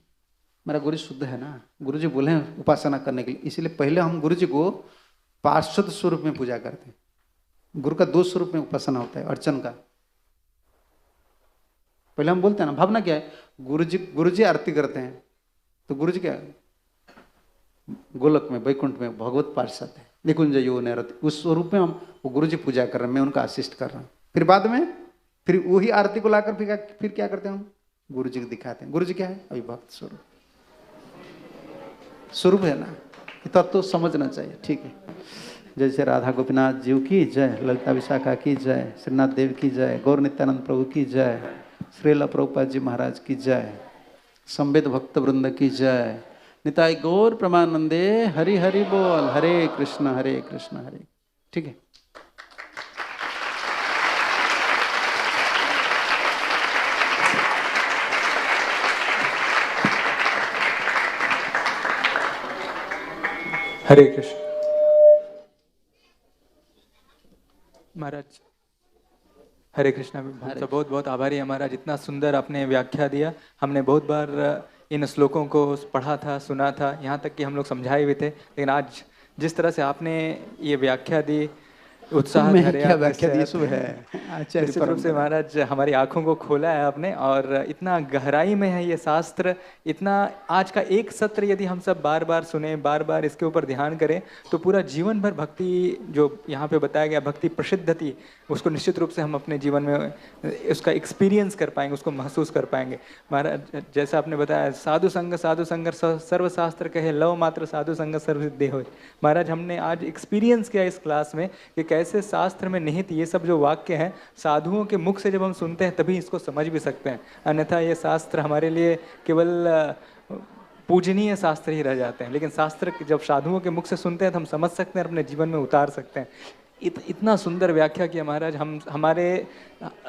मेरा गुरु शुद्ध है ना, गुरु जी बोले हैं उपासना करने के लिए, इसलिए पहले हम गुरु जी को पार्षद स्वरूप में पूजा करते हैं। गुरु का 2 स्वरूप में उपासना होता है, अर्चन का। पहले हम बोलते हैं ना, भावना क्या है, गुरु जी आरती करते हैं, तो गुरु जी क्या है? गोलक में, वैकुंठ में भगवत पार्षद है, निकुंज यो नैरति, उस स्वरूप में हम वो गुरु जी पूजा कर रहे हैं, मैं उनका असिस्ट कर रहा हूँ। फिर बाद में फिर वही आरती को लाकर फिर क्या करते हैं हम? गुरु जी को दिखाते हैं। गुरु जी क्या है? अभिभक्त स्वरूप है ना, तत्व तो समझना चाहिए। ठीक है, जैसे राधा गोपीनाथ जी की जय, ललिता विशाखा की जय, श्रीनाथ देव की जय, गौर नित्यानंद प्रभु की जय, श्रील प्रभुपाद जी महाराज की जय, संवेद भक्त वृंद की जय, निताई गौर प्रमानंदे, हरि हरि बोल, हरे कृष्ण हरे। ठीक है, हरे कृष्ण। महाराज हरे कृष्णा, हम सब बहुत बहुत आभारी हैं महाराज। इतना सुंदर आपने व्याख्या दिया, हमने बहुत बार इन श्लोकों को पढ़ा था, सुना था, यहाँ तक कि हम लोग समझाए भी थे, लेकिन आज जिस तरह से आपने ये व्याख्या दी, उत्साह क्या व्याख्या दी सब है आचार्य निश्चित रूप से महाराज हमारी आंखों को खोला है आपने, और इतना गहराई में है ये शास्त्र। इतना आज का एक सत्र यदि हम सब बार बार सुने, बार बार इसके ऊपर ध्यान करें, तो पूरा जीवन भर भक्ति जो यहाँ पे बताया गया, भक्ति प्रसिद्धति, उसको निश्चित रूप से हम अपने जीवन में उसका एक्सपीरियंस कर पाएंगे, उसको महसूस कर पाएंगे। महाराज जैसा आपने बताया, साधु संग सर्वशास्त्र कहे, लव मात्र साधु संग सर्वसिद्धि हो। महाराज हमने आज एक्सपीरियंस किया इस क्लास में कि कैसे शास्त्र में निहित ये सब जो वाक्य हैं, साधुओं के मुख से जब हम सुनते हैं तभी इसको समझ भी सकते हैं, अन्यथा ये शास्त्र हमारे लिए केवल पूजनीय शास्त्र ही रह जाते हैं। लेकिन शास्त्र जब साधुओं के मुख से सुनते हैं तो हम समझ सकते हैं, अपने जीवन में उतार सकते हैं। इतना सुंदर व्याख्या किया महाराज, हम हमारे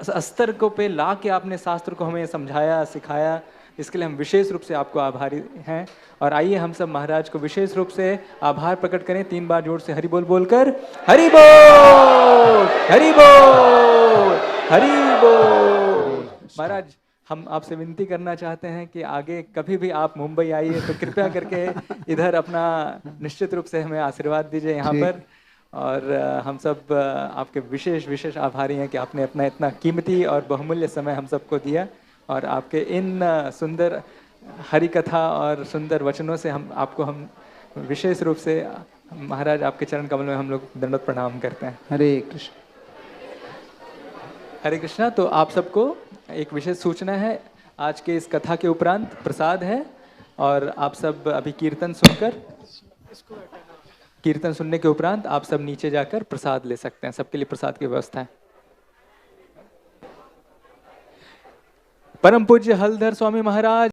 स्तर को पे ला के आपने शास्त्र को हमें समझाया, सिखाया, इसके लिए हम विशेष रूप से आपको आभारी हैं। और आइए हम सब महाराज को विशेष रूप से आभार प्रकट करें, 3 बार जोर से हरि बोल बोलकर। हरि बोल, हरि बोल, हरि बोल। महाराज हम आपसे विनती करना चाहते हैं कि आगे कभी भी आप मुंबई आइए तो कृपया करके इधर अपना निश्चित रूप से हमें आशीर्वाद दीजिए यहाँ पर। और हम सब आपके विशेष आभारी हैं कि आपने अपना इतना कीमती और बहुमूल्य समय हम सबको दिया, और आपके इन सुंदर हरि कथा और सुंदर वचनों से हम विशेष रूप से महाराज आपके चरण कमल में हम लोग दंडवत प्रणाम करते हैं। हरे कृष्ण। हरे कृष्णा। तो आप सबको एक विशेष सूचना है, आज के इस कथा के उपरांत प्रसाद है, और आप सब अभी कीर्तन सुनने के उपरांत आप सब नीचे जाकर प्रसाद ले सकते हैं, सबके लिए प्रसाद की व्यवस्था है। परम पूज्य हलधर स्वामी महाराज